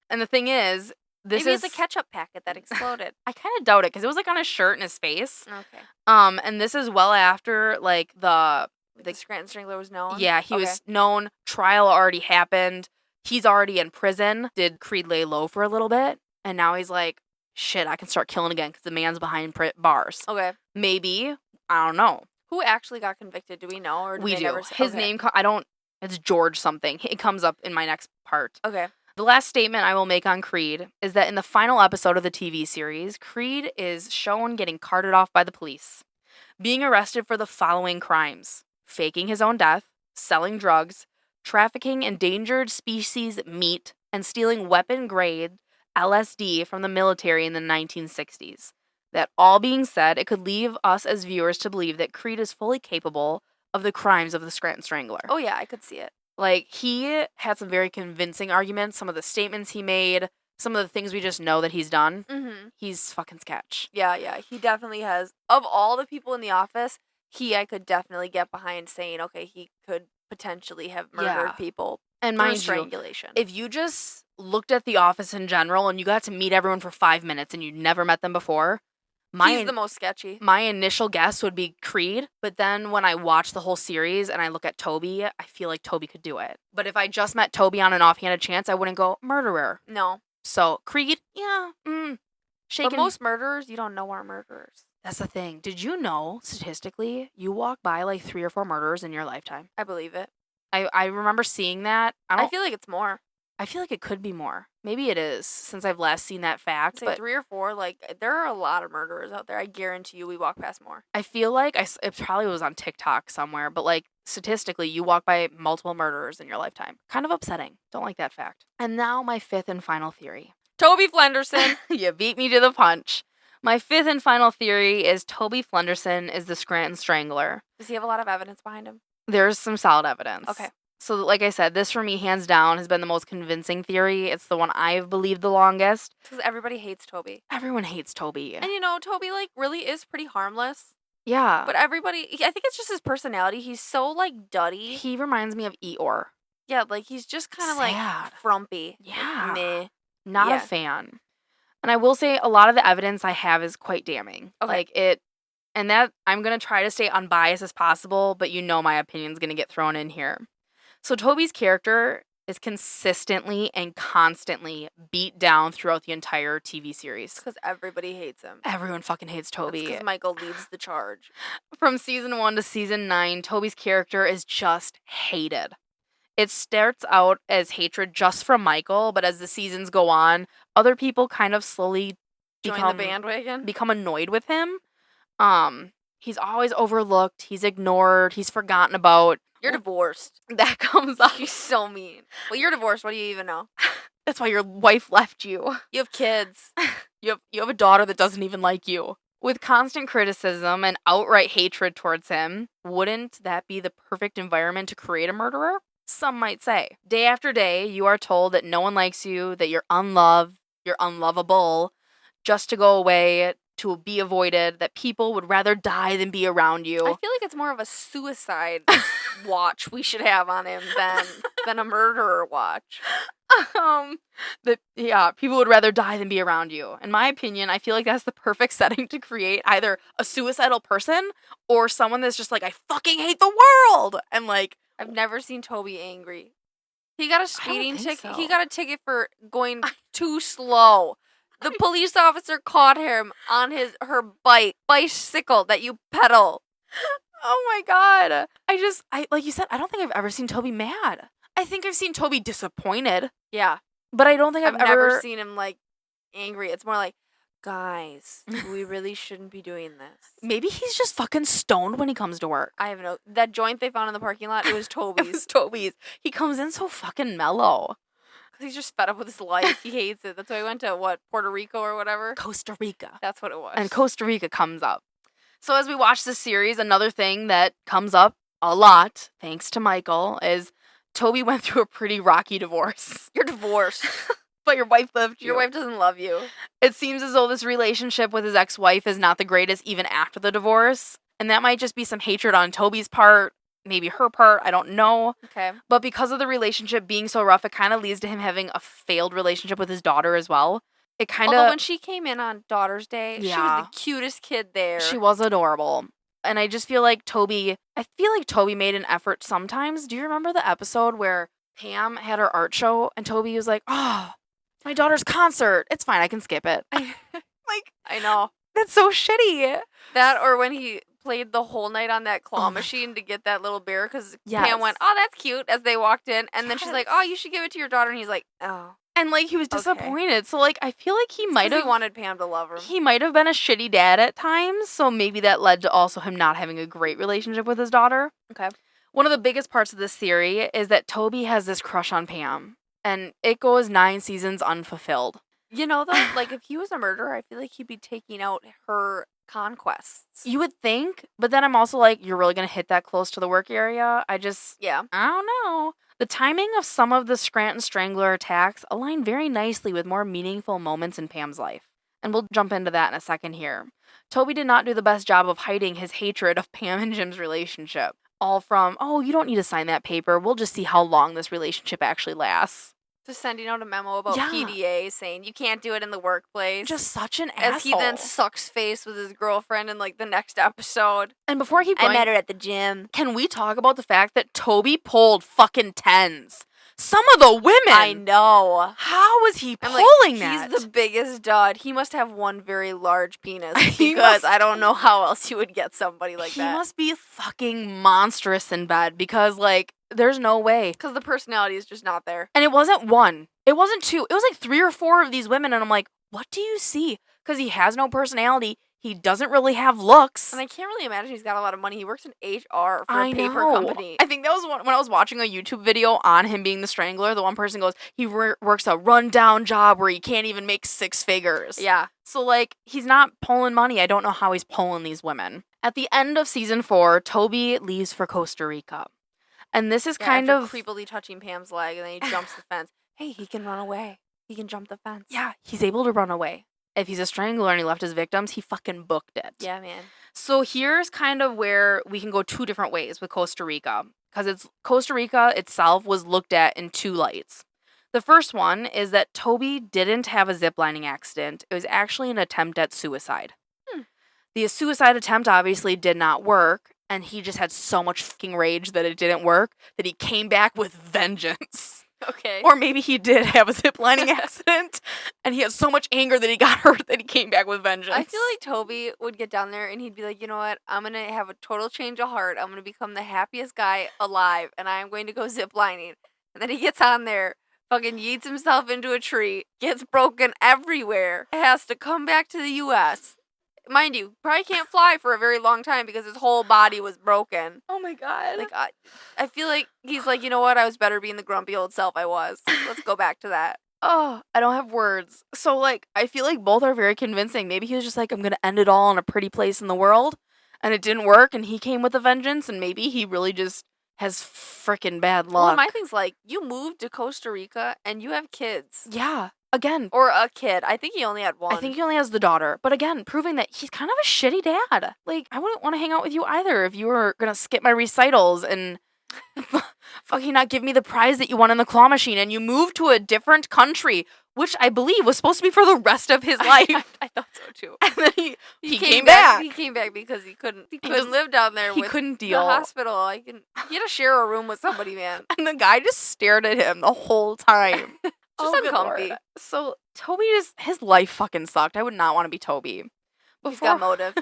And the thing is, maybe it's a ketchup packet that exploded. I kind of doubt it because it was like on his shirt and his face. Okay. And this is well after like the Scranton Strangler was known? Yeah, he was known. Trial already happened. He's already in prison. Did Creed lay low for a little bit? And now he's like, shit, I can start killing again because the man's behind bars. Okay. Maybe. I don't know. Who actually got convicted? Do we know? Or we do. Never say? His name, it's George something. It comes up in my next part. Okay. The last statement I will make on Creed is that in the final episode of the TV series, Creed is shown getting carted off by the police, being arrested for the following crimes: faking his own death, selling drugs, trafficking endangered species meat, and stealing weapon-grade LSD from the military in the 1960s. That all being said, it could leave us as viewers to believe that Creed is fully capable of the crimes of the Scranton Strangler. Oh yeah, I could see it. Like, he had some very convincing arguments, some of the statements he made, some of the things we just know that he's done. Mm-hmm. He's fucking sketch. Yeah, he definitely has. Of all the people in the office, I could definitely get behind saying, okay, he could potentially have murdered people. And mind strangulation. You, if you just looked at the office in general and you got to meet everyone for 5 minutes and you'd never met them before, He's the most sketchy. My initial guess would be Creed, but then when I watch the whole series and I look at Toby, I feel like Toby could do it. But if I just met Toby on an offhanded chance, I wouldn't go murderer. No. So Creed, yeah, But most murderers, you don't know are murderers. That's the thing. Did you know, statistically, you walk by like 3 or 4 murders in your lifetime? I believe it. I remember seeing that. I feel like it's more. I feel like it could be more. Maybe it is, since I've last seen that fact. But 3 or 4, like, there are a lot of murderers out there. I guarantee you we walk past more. I feel like it probably was on TikTok somewhere, but like statistically, you walk by multiple murderers in your lifetime. Kind of upsetting. Don't like that fact. And now my 5th and final theory. Toby Flenderson. You beat me to the punch. My 5th and final theory is Toby Flenderson is the Scranton Strangler. Does he have a lot of evidence behind him? There's some solid evidence. Okay. So, like I said, this for me, hands down, has been the most convincing theory. It's the one I've believed the longest. Because everybody hates Toby. Everyone hates Toby. And Toby, like, really is pretty harmless. Yeah. But I think it's just his personality. He's so, like, duddy. He reminds me of Eeyore. Yeah, like, he's just kind of, like, frumpy. Yeah. Meh. Not a fan. And I will say a lot of the evidence I have is quite damning. Okay. And that I'm going to try to stay unbiased as possible, but my opinion's going to get thrown in here. So Toby's character is consistently and constantly beat down throughout the entire TV series. Because everybody hates him. Everyone fucking hates Toby. Because Michael leads the charge. From season 1 to season 9, Toby's character is just hated. It starts out as hatred just from Michael, but as the seasons go on, other people kind of slowly join the bandwagon, become annoyed with him. He's always overlooked, he's ignored, he's forgotten about. You're divorced. That comes up. You're so mean. Well, you're divorced. What do you even know? That's why your wife left you. You have kids. You have a daughter that doesn't even like you. With constant criticism and outright hatred towards him, wouldn't that be the perfect environment to create a murderer? Some might say. Day after day, you are told that no one likes you, that you're unloved, you're unlovable, just to go away, to be avoided, that people would rather die than be around you. I feel like it's more of a suicide watch we should have on him than a murderer watch. People would rather die than be around you. In my opinion, I feel like that's the perfect setting to create either a suicidal person or someone that's just like, I fucking hate the world! And like, I've never seen Toby angry. He got a speeding ticket. So. He got a ticket for going too slow. The police officer caught him on her bicycle that you pedal. Oh my god. I like you said, I don't think I've ever seen Toby mad. I think I've seen Toby disappointed. Yeah. But I don't think I've never seen him like angry. It's more like, guys, we really shouldn't be doing this. Maybe he's just fucking stoned when he comes to work. I have that joint they found in the parking lot, it was Toby's. It was Toby's. He comes in so fucking mellow. He's just fed up with his life. He hates it. That's why he went to, Puerto Rico or whatever? Costa Rica. That's what it was. And Costa Rica comes up. So as we watch this series, another thing that comes up a lot, thanks to Michael, is Toby went through a pretty rocky divorce. You're divorced. But your wife left you. Your wife doesn't love you. It seems as though this relationship with his ex-wife is not the greatest even after the divorce. And that might just be some hatred on Toby's part. Maybe her part, I don't know. Okay. But because of the relationship being so rough, it kind of leads to him having a failed relationship with his daughter as well. It kind of. Although when she came in on Daughter's Day, she was the cutest kid there. She was adorable. And I just feel like Toby made an effort sometimes. Do you remember the episode where Pam had her art show and Toby was like, oh, my daughter's concert. It's fine, I can skip it. I know. That's so shitty. That or when he played the whole night on that claw machine to get that little bear because Pam went, oh, that's cute, as they walked in. And then she's like, oh, you should give it to your daughter. And he's like, oh. And like he was disappointed. So like I feel like he might have wanted Pam to love her. He might have been a shitty dad at times. So maybe that led to also him not having a great relationship with his daughter. Okay. One of the biggest parts of this theory is that Toby has this crush on Pam. And it goes 9 seasons unfulfilled. You know, though, like, if he was a murderer, I feel like he'd be taking out her conquests. You would think, but then I'm also like, you're really going to hit that close to the work area? I don't know. The timing of some of the Scranton Strangler attacks align very nicely with more meaningful moments in Pam's life. And we'll jump into that in a second here. Toby did not do the best job of hiding his hatred of Pam and Jim's relationship. All from, oh, you don't need to sign that paper. We'll just see how long this relationship actually lasts. Just sending out a memo about PDA saying you can't do it in the workplace. Just such an asshole. As he then sucks face with his girlfriend in like the next episode. And before I keep going, I met her at the gym. Can we talk about the fact that Toby pulled fucking 10s? Some of the women. I know. How was he pulling that? He's the biggest dud. He must have one very large penis because I don't know how else you would get somebody like that. He must be fucking monstrous in bed because, like, there's no way. Because the personality is just not there. And it wasn't one. It wasn't two. It was like 3 or 4 of these women. And I'm like, what do you see? Because he has no personality. He doesn't really have looks. And I can't really imagine he's got a lot of money. He works in HR for a paper company. I think that was when I was watching a YouTube video on him being the Strangler. The one person goes, he works a rundown job where he can't even make 6 figures. Yeah. So, like, he's not pulling money. I don't know how he's pulling these women. At the end of season 4, Toby leaves for Costa Rica. And this is kind of creepily touching Pam's leg, and then he jumps the fence. Hey, he can run away. He can jump the fence. Yeah, he's able to run away. If he's a strangler and he left his victims, he fucking booked it. Yeah, man. So here's kind of where we can go 2 different ways with Costa Rica. Because Costa Rica itself was looked at in 2 lights. The first one is that Toby didn't have a ziplining accident. It was actually an attempt at suicide. The suicide attempt obviously did not work, and he just had so much fucking rage that it didn't work that he came back with vengeance. Okay. Or maybe he did have a ziplining accident, and he had so much anger that he got hurt that he came back with vengeance. I feel like Toby would get down there and he'd be like, you know what? I'm going to have a total change of heart. I'm going to become the happiest guy alive, and I'm going to go ziplining. And then he gets on there, fucking yeets himself into a tree, gets broken everywhere, has to come back to the U.S., mind you, probably can't fly for a very long time because his whole body was broken. Oh my god. Like, I feel like he's like, you know what? I was better being the grumpy old self I was. Let's go back to that. Oh, I don't have words. So, like, I feel like both are very convincing. Maybe he was just like, I'm going to end it all in a pretty place in the world. And it didn't work, and he came with a vengeance, and maybe he really just has freaking bad luck. Well, my thing's like, you moved to Costa Rica, and you have kids. Yeah. Again. Or a kid. I think he only had one. I think he only has the daughter. But again, proving that he's kind of a shitty dad. Like, I wouldn't want to hang out with you either if you were going to skip my recitals and fucking not give me the prize that you won in the claw machine, and you moved to a different country, which I believe was supposed to be for the rest of his life. I thought so too. And then he came back. He came back because he couldn't live down there. He with couldn't deal. The hospital. He had to share a room with somebody, man. And the guy just stared at him the whole time. Just uncomfy. So Toby his life fucking sucked. I would not want to be Toby. He's got motive.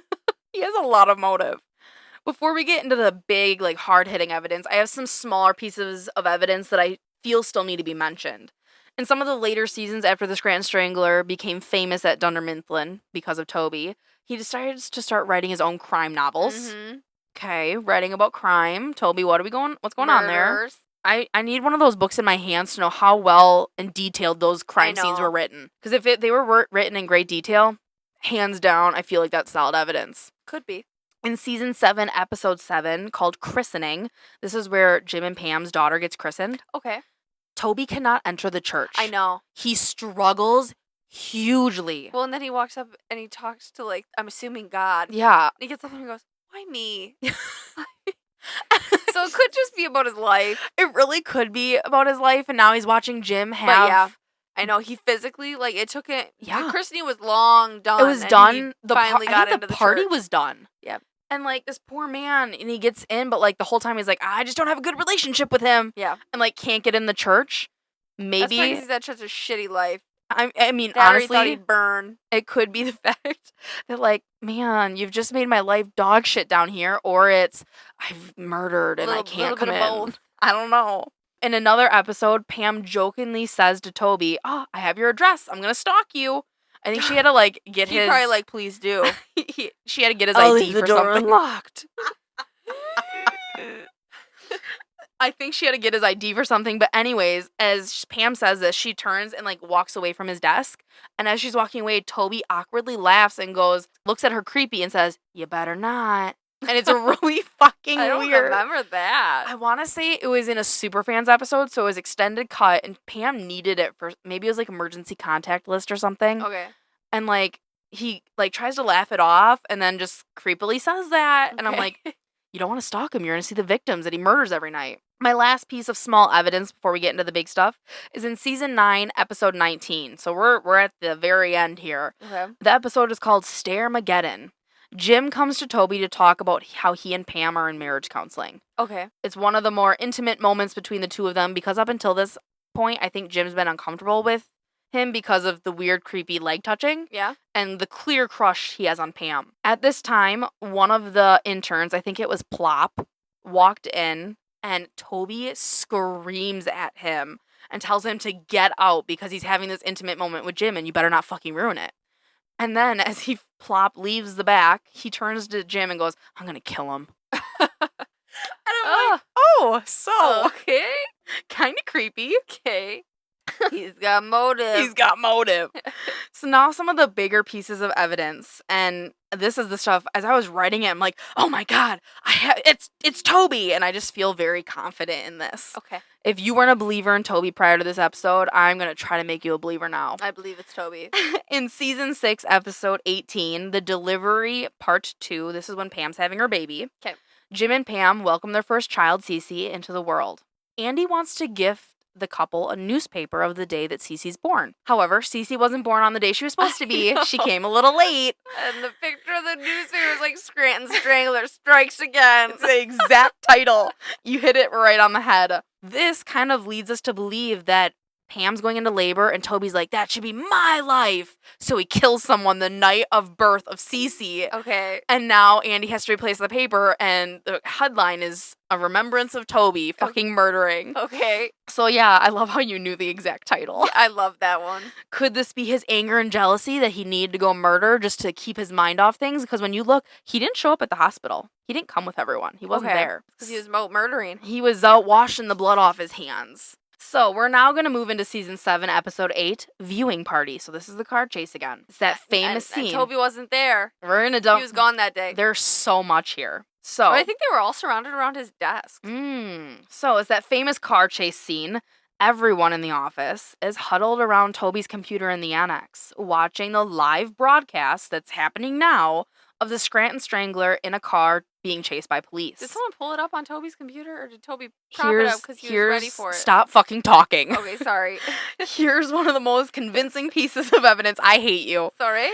He has a lot of motive. Before we get into the big, like, hard-hitting evidence, I have some smaller pieces of evidence that I feel still need to be mentioned. In some of the later seasons after the Scranton Strangler became famous at Dunder Mifflin because of Toby, he decided to start writing his own crime novels. Okay, writing about crime. Toby, what's going on there? I need one of those books in my hands to know how well and detailed those crime scenes were written. Because if they were written in great detail, hands down, I feel like that's solid evidence. Could be. In season 7, episode 7, called Christening, this is where Jim and Pam's daughter gets christened. Okay. Toby cannot enter the church. I know. He struggles hugely. Well, and then he walks up and he talks to, like, I'm assuming God. Yeah. And he gets up and he goes, why me? So it could just be about his life. It really could be about his life, and now he's watching Jim have... But yeah, I know, he physically, like, it took it... Yeah. The christening was long done. It was done. Finally got into the party church. was done. Yep. And, like, this poor man, and he gets in, but, like, the whole time he's like, I just don't have a good relationship with him. Yeah. And, like, can't get in the church. Maybe... That's why he's had such a shitty life. I mean, That honestly, thought he'd burn. It could be the fact that, like, man, you've just made my life dog shit down here, or it's I've murdered and I can't come in. Both. I don't know. In another episode, Pam jokingly says to Toby, "Oh, I have your address. I'm gonna stalk you." I think she had to, like, get his. He'd probably like, please do. She had to get his ID leave the for door something. Unlocked. I think she had to get his ID for something, but anyways, as Pam says this, she turns and, like, walks away from his desk, and as she's walking away, Toby awkwardly laughs and looks at her creepy and says, "You better not." And it's really fucking I don't weird. remember that. I want to say it was in a Superfans episode, so it was extended cut, and Pam needed it for, maybe it was, like, emergency contact list or something. Okay. And, like, he, like, tries to laugh it off, and then just creepily says that, and I'm like, you don't want to stalk him. You're going to see the victims that he murders every night. My last piece of small evidence before we get into the big stuff is in season 9, episode 19. So we're at the very end here. Okay. The episode is called Stare-mageddon. Jim comes to Toby to talk about how he and Pam are in marriage counseling. Okay. It's one of the more intimate moments between the two of them because up until this point, I think Jim's been uncomfortable with him because of the weird, creepy leg touching. Yeah. And the clear crush he has on Pam. At this time, one of the interns, I think it was Plop, walked in and Toby screams at him and tells him to get out because he's having this intimate moment with Jim and you better not fucking ruin it. And then as Plop leaves the back, he turns to Jim and goes, I'm going to kill him. And I'm like, oh, so. Okay. Kind of creepy. Okay. He's got motive. He's got motive. So now some of the bigger pieces of evidence, and this is the stuff, as I was writing it, I'm like, oh my God, it's Toby, and I just feel very confident in this. Okay. If you weren't a believer in Toby prior to this episode, I'm going to try to make you a believer now. I believe it's Toby. In season 6, episode 18, The Delivery, part 2, this is when Pam's having her baby. Okay. Jim and Pam welcome their first child, Cece, into the world. Andy wants to gift the couple a newspaper of the day that Cece's born. However, Cece wasn't born on the day she was supposed to be. She came a little late. And the picture of the newspaper is like Scranton Strangler strikes again. It's the exact title. You hit it right on the head. This kind of leads us to believe that Pam's going into labor and Toby's like, that should be my life. So he kills someone the night of birth of Cece. Okay. And now Andy has to replace the paper and the headline is a remembrance of Toby fucking murdering. Okay. So yeah, I love how you knew the exact title. Yeah, I love that one. Could this be his anger and jealousy that he needed to go murder just to keep his mind off things? Because when you look, he didn't show up at the hospital. He didn't come with everyone. He wasn't there. Because he was out murdering. He was out washing the blood off his hands. So we're now going to move into season 7, episode 8, Viewing Party. So this is the car chase again. It's that famous scene. And Toby wasn't there. We're going to dump. He was gone that day. There's so much here. So But I think they were all surrounded around his desk. So it's that famous car chase scene. Everyone in the office is huddled around Toby's computer in the annex, watching the live broadcast that's happening now of the Scranton Strangler in a car being chased by police. Did someone pull it up on Toby's computer, or did Toby prop it up because he was ready for it? Stop fucking talking. Okay, sorry. Here's one of the most convincing pieces of evidence. I hate you. Sorry?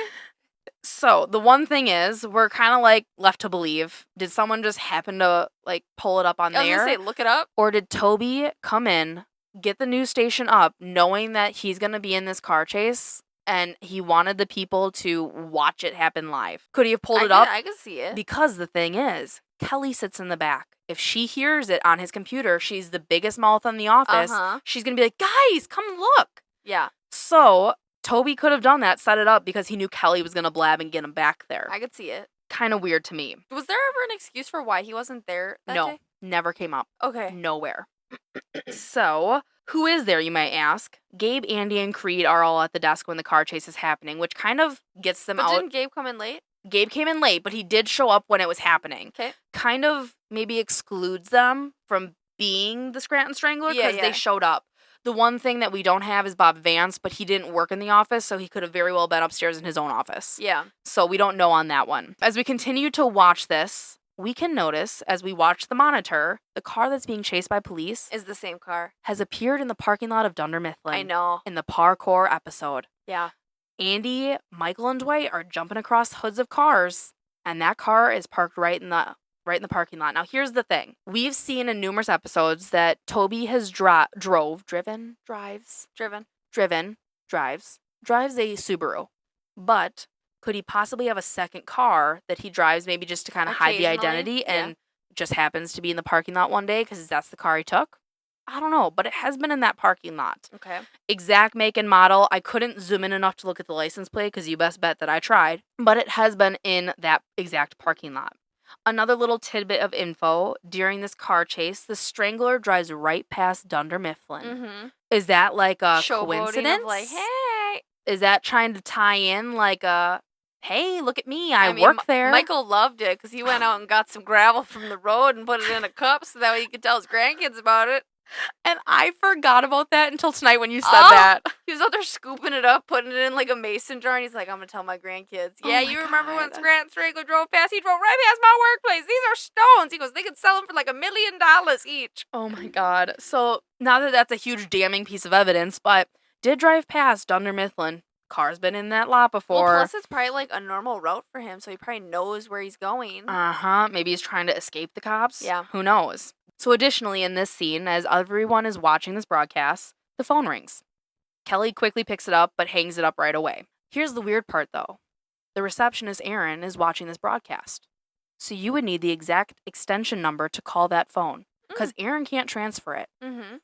So, the one thing is, we're kind of like left to believe, did someone just happen to like pull it up on I was there? going to say, look it up. Or did Toby come in, get the news station up, knowing that he's going to be in this car chase, and he wanted the people to watch it happen live? Could he have pulled it up? I could see it. Because the thing is, Kelly sits in the back. If she hears it on his computer, she's the biggest mouth in the office. She's going to be like, guys, come look. Yeah. So Toby could have done that, set it up because he knew Kelly was going to blab and get him back there. I could see it. Kind of weird to me. Was there ever an excuse for why he wasn't there that No, day? never came up. Okay. Nowhere. So, who is there, you might ask? Gabe, Andy, and Creed are all at the desk when the car chase is happening, which kind of gets them But out. didn't Gabe come in late? Gabe came in late, but he did show up when it was happening. Okay. Kind of maybe excludes them from being the Scranton Strangler because Yeah. they showed up. The one thing that we don't have is Bob Vance, but he didn't work in the office, so he could have very well been upstairs in his own office. Yeah. So we don't know on that one. As we continue to watch this, we can notice, as we watch the monitor, the car that's being chased by police Is the same car. has appeared in the parking lot of Dunder Mifflin. I know. In the parkour episode. Yeah. Andy, Michael, and Dwight are jumping across hoods of cars, and that car is parked right in the parking lot. Now, here's the thing. We've seen in numerous episodes that Toby has drives a Subaru. But could he possibly have a second car that he drives maybe just to kind of hide the identity and just happens to be in the parking lot one day because that's the car he took? I don't know, but it has been in that parking lot. Okay. Exact make and model. I couldn't zoom in enough to look at the license plate because you best bet that I tried. But it has been in that exact parking lot. Another little tidbit of info. During this car chase, the Strangler drives right past Dunder Mifflin. Mm-hmm. Is that like a Showboating coincidence? of like, hey. Is that trying to tie in like a, hey, look at me, I mean, work there? Michael loved it because he went out and got some gravel from the road and put it in a cup so that way he could tell his grandkids about it. And I forgot about that until tonight when you said that. He was out there scooping it up, putting it in like a mason jar, and he's like, I'm gonna tell my grandkids. Oh Yeah, my you remember when God. Scranton Strangler drove past? He drove right past my workplace. These are stones. He goes, they could sell them for like $1 million each. Oh my God. So, not that that's a huge damning piece of evidence, but did drive past Dunder Mifflin. Car's been in that lot before. Well, plus it's probably like a normal route for him, so he probably knows where he's going. Maybe he's trying to escape the cops. Yeah. Who knows? So, additionally, in this scene, as everyone is watching this broadcast, the phone rings. Kelly quickly picks it up, but hangs it up right away. Here's the weird part, though. The receptionist, Aaron, is watching this broadcast. So, you would need the exact extension number to call that phone, because Aaron can't transfer it. Mm-hmm.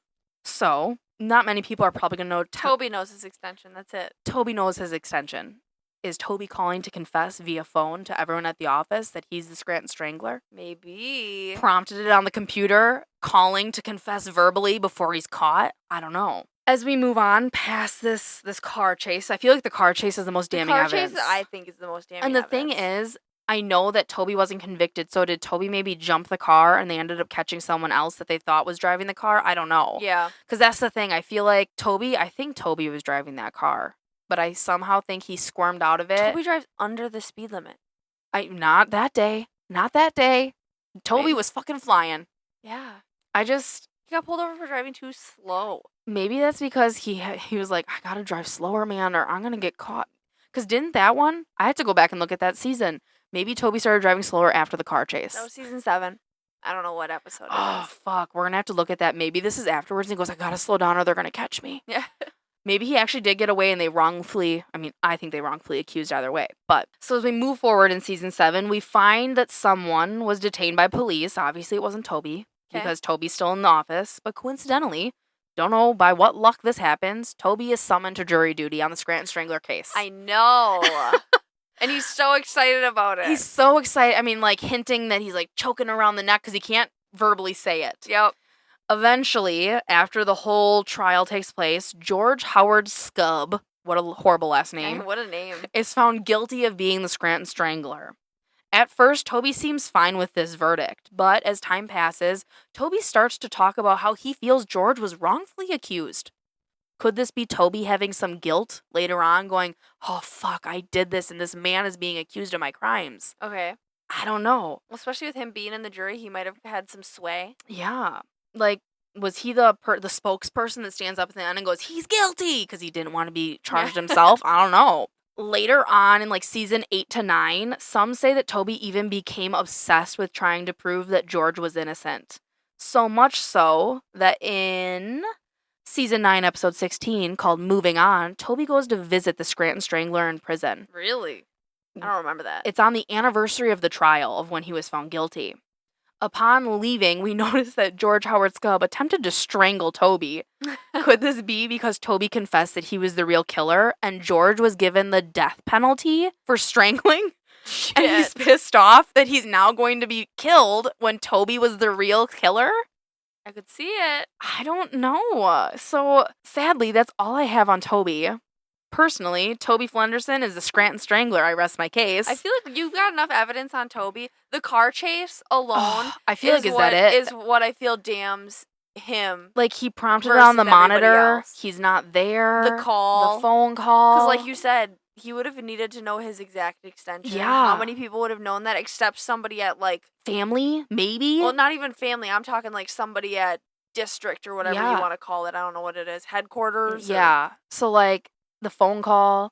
So, not many people are probably going to know. Toby knows his extension. That's it. Toby knows his extension. Is Toby calling to confess via phone to everyone at the office that he's the Scranton Strangler? Maybe. Prompted it on the computer, calling to confess verbally before he's caught? I don't know. As we move on past this car chase, I feel like the car chase is the most damning evidence. The car chase, I think, is the most damning And the evidence. thing is, I know that Toby wasn't convicted, so did Toby maybe jump the car and they ended up catching someone else that they thought was driving the car? I don't know. Yeah. Because that's the thing. I feel like I think Toby was driving that car, but I somehow think he squirmed out of it. Toby drives under the speed limit. Not that day. Not that day. Toby was fucking flying. Yeah. He got pulled over for driving too slow. Maybe that's because he was like, I gotta drive slower, man, or I'm gonna get caught. Because didn't that one? I had to go back and look at that season. Maybe Toby started driving slower after the car chase. That was season 7. I don't know what episode it Oh, is. fuck. We're gonna have to look at that. Maybe this is afterwards and he goes, I gotta slow down or they're gonna catch me. Yeah. Maybe he actually did get away and they I think they wrongfully accused either way. But, so as we move forward in season 7, we find that someone was detained by police. Obviously, it wasn't Toby, because Toby's still in the office. But coincidentally, don't know by what luck this happens, Toby is summoned to jury duty on the Scranton Strangler case. I know. And he's so excited about it. He's so excited. I mean, like, hinting that he's, like, choking around the neck because he can't verbally say it. Yep. Eventually, after the whole trial takes place, George Howard Skub, what a horrible last name, What a name. is found guilty of being the Scranton Strangler. At first, Toby seems fine with this verdict, but as time passes, Toby starts to talk about how he feels George was wrongfully accused. Could this be Toby having some guilt later on, going, oh, fuck, I did this, and this man is being accused of my crimes? Okay. I don't know. Well, especially with him being in the jury, he might have had some sway. Yeah. Like, was he the spokesperson that stands up at the end and goes, he's guilty, because he didn't want to be charged himself? I don't know. Later on in, like, season 8 to 9, some say that Toby even became obsessed with trying to prove that George was innocent. So much so that in season 9, episode 16, called Moving On, Toby goes to visit the Scranton Strangler in prison. Really? I don't remember that. It's on the anniversary of the trial of when he was found guilty. Upon leaving, we noticed that George Howard Skub attempted to strangle Toby. Could this be because Toby confessed that he was the real killer and George was given the death penalty for strangling? Shit. And he's pissed off that he's now going to be killed when Toby was the real killer? I could see it. I don't know. So, sadly, that's all I have on Toby. Personally, Toby Flenderson is the Scranton Strangler. I rest my case. I feel like you've got enough evidence on Toby. The car chase alone I feel like, is that it? Is what I feel damns him. Like, he prompted it on the versus everybody monitor. else. He's not there. The call. The phone call. Because like you said, he would have needed to know his exact extension. Yeah. How many people would have known that except somebody at like... Family, maybe? Well, not even family. I'm talking like somebody at district or whatever you want to call it. I don't know what it is. Headquarters? Yeah. So, like, the phone call,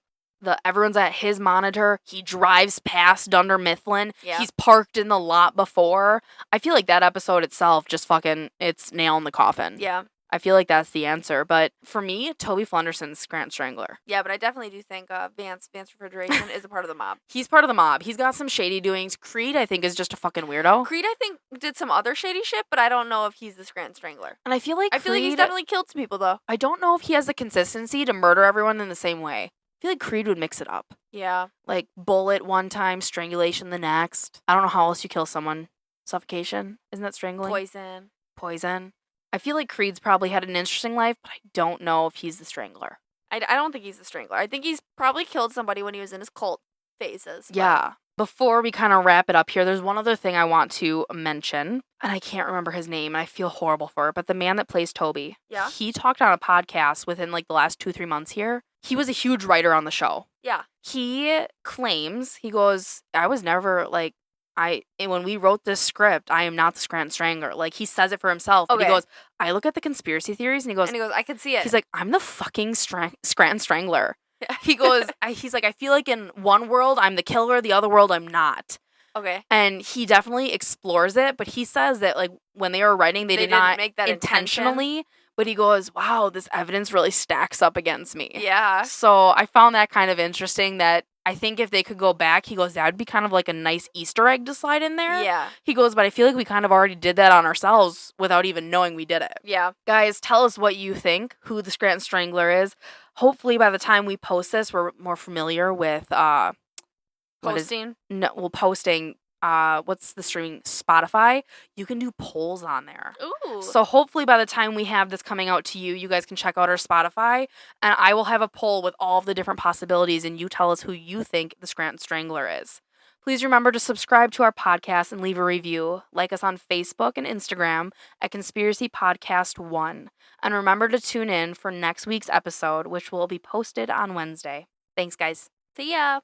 everyone's at his monitor. He drives past Dunder Mifflin. Yeah. He's parked in the lot before. I feel like that episode itself just fucking, it's nail in the coffin. Yeah. I feel like that's the answer. But for me, Toby Flenderson's Scranton Strangler. Yeah, but I definitely do think Vance Refrigeration is a part of the mob. He's part of the mob. He's got some shady doings. Creed, I think, is just a fucking weirdo. Creed, I think, did some other shady shit, but I don't know if he's the Scranton Strangler. And I feel like he's definitely killed some people, though. I don't know if he has the consistency to murder everyone in the same way. I feel like Creed would mix it up. Yeah. Like, bullet one time, strangulation the next. I don't know how else you kill someone. Suffocation? Isn't that strangling? Poison. I feel like Creed's probably had an interesting life, but I don't know if he's the Strangler. I don't think he's the Strangler. I think he's probably killed somebody when he was in his cult phases. Yeah. Before we kind of wrap it up here, there's one other thing I want to mention, and I can't remember his name, and I feel horrible for it, but the man that plays Toby, Yeah. he talked on a podcast within like the last 2-3 months here. He was a huge writer on the show. Yeah. He claims, he goes, I was never like, when we wrote this script, I am not the Scranton Strangler. Like, he says it for himself. But he Okay. goes, I look at the conspiracy theories, and he goes, I can see it. he's like, I'm the fucking Scranton Strangler. Yeah. He goes, he's like, I feel like in one world I'm the killer, the other world I'm not. Okay. And he definitely explores it, but he says that like when they were writing, they did didn't not make that intentionally. But he goes, wow, this evidence really stacks up against me. Yeah. So I found that kind of interesting that I think if they could go back, he goes, that would be kind of like a nice Easter egg to slide in there. Yeah. He goes, but I feel like we kind of already did that on ourselves without even knowing we did it. Yeah. Guys, tell us what you think, who the Scranton Strangler is. Hopefully by the time we post this, we're more familiar with Posting. posting what's the streaming, Spotify. You can do polls on there. Ooh. So hopefully by the time we have this coming out to you, you guys can check out our Spotify, and I will have a poll with all of the different possibilities, and you tell us who you think the Scranton Strangler is. Please remember to subscribe to our podcast and leave a review. Like us on Facebook and Instagram at Conspiracy Podcast 1. And remember to tune in for next week's episode, which will be posted on Wednesday. Thanks, guys. See ya.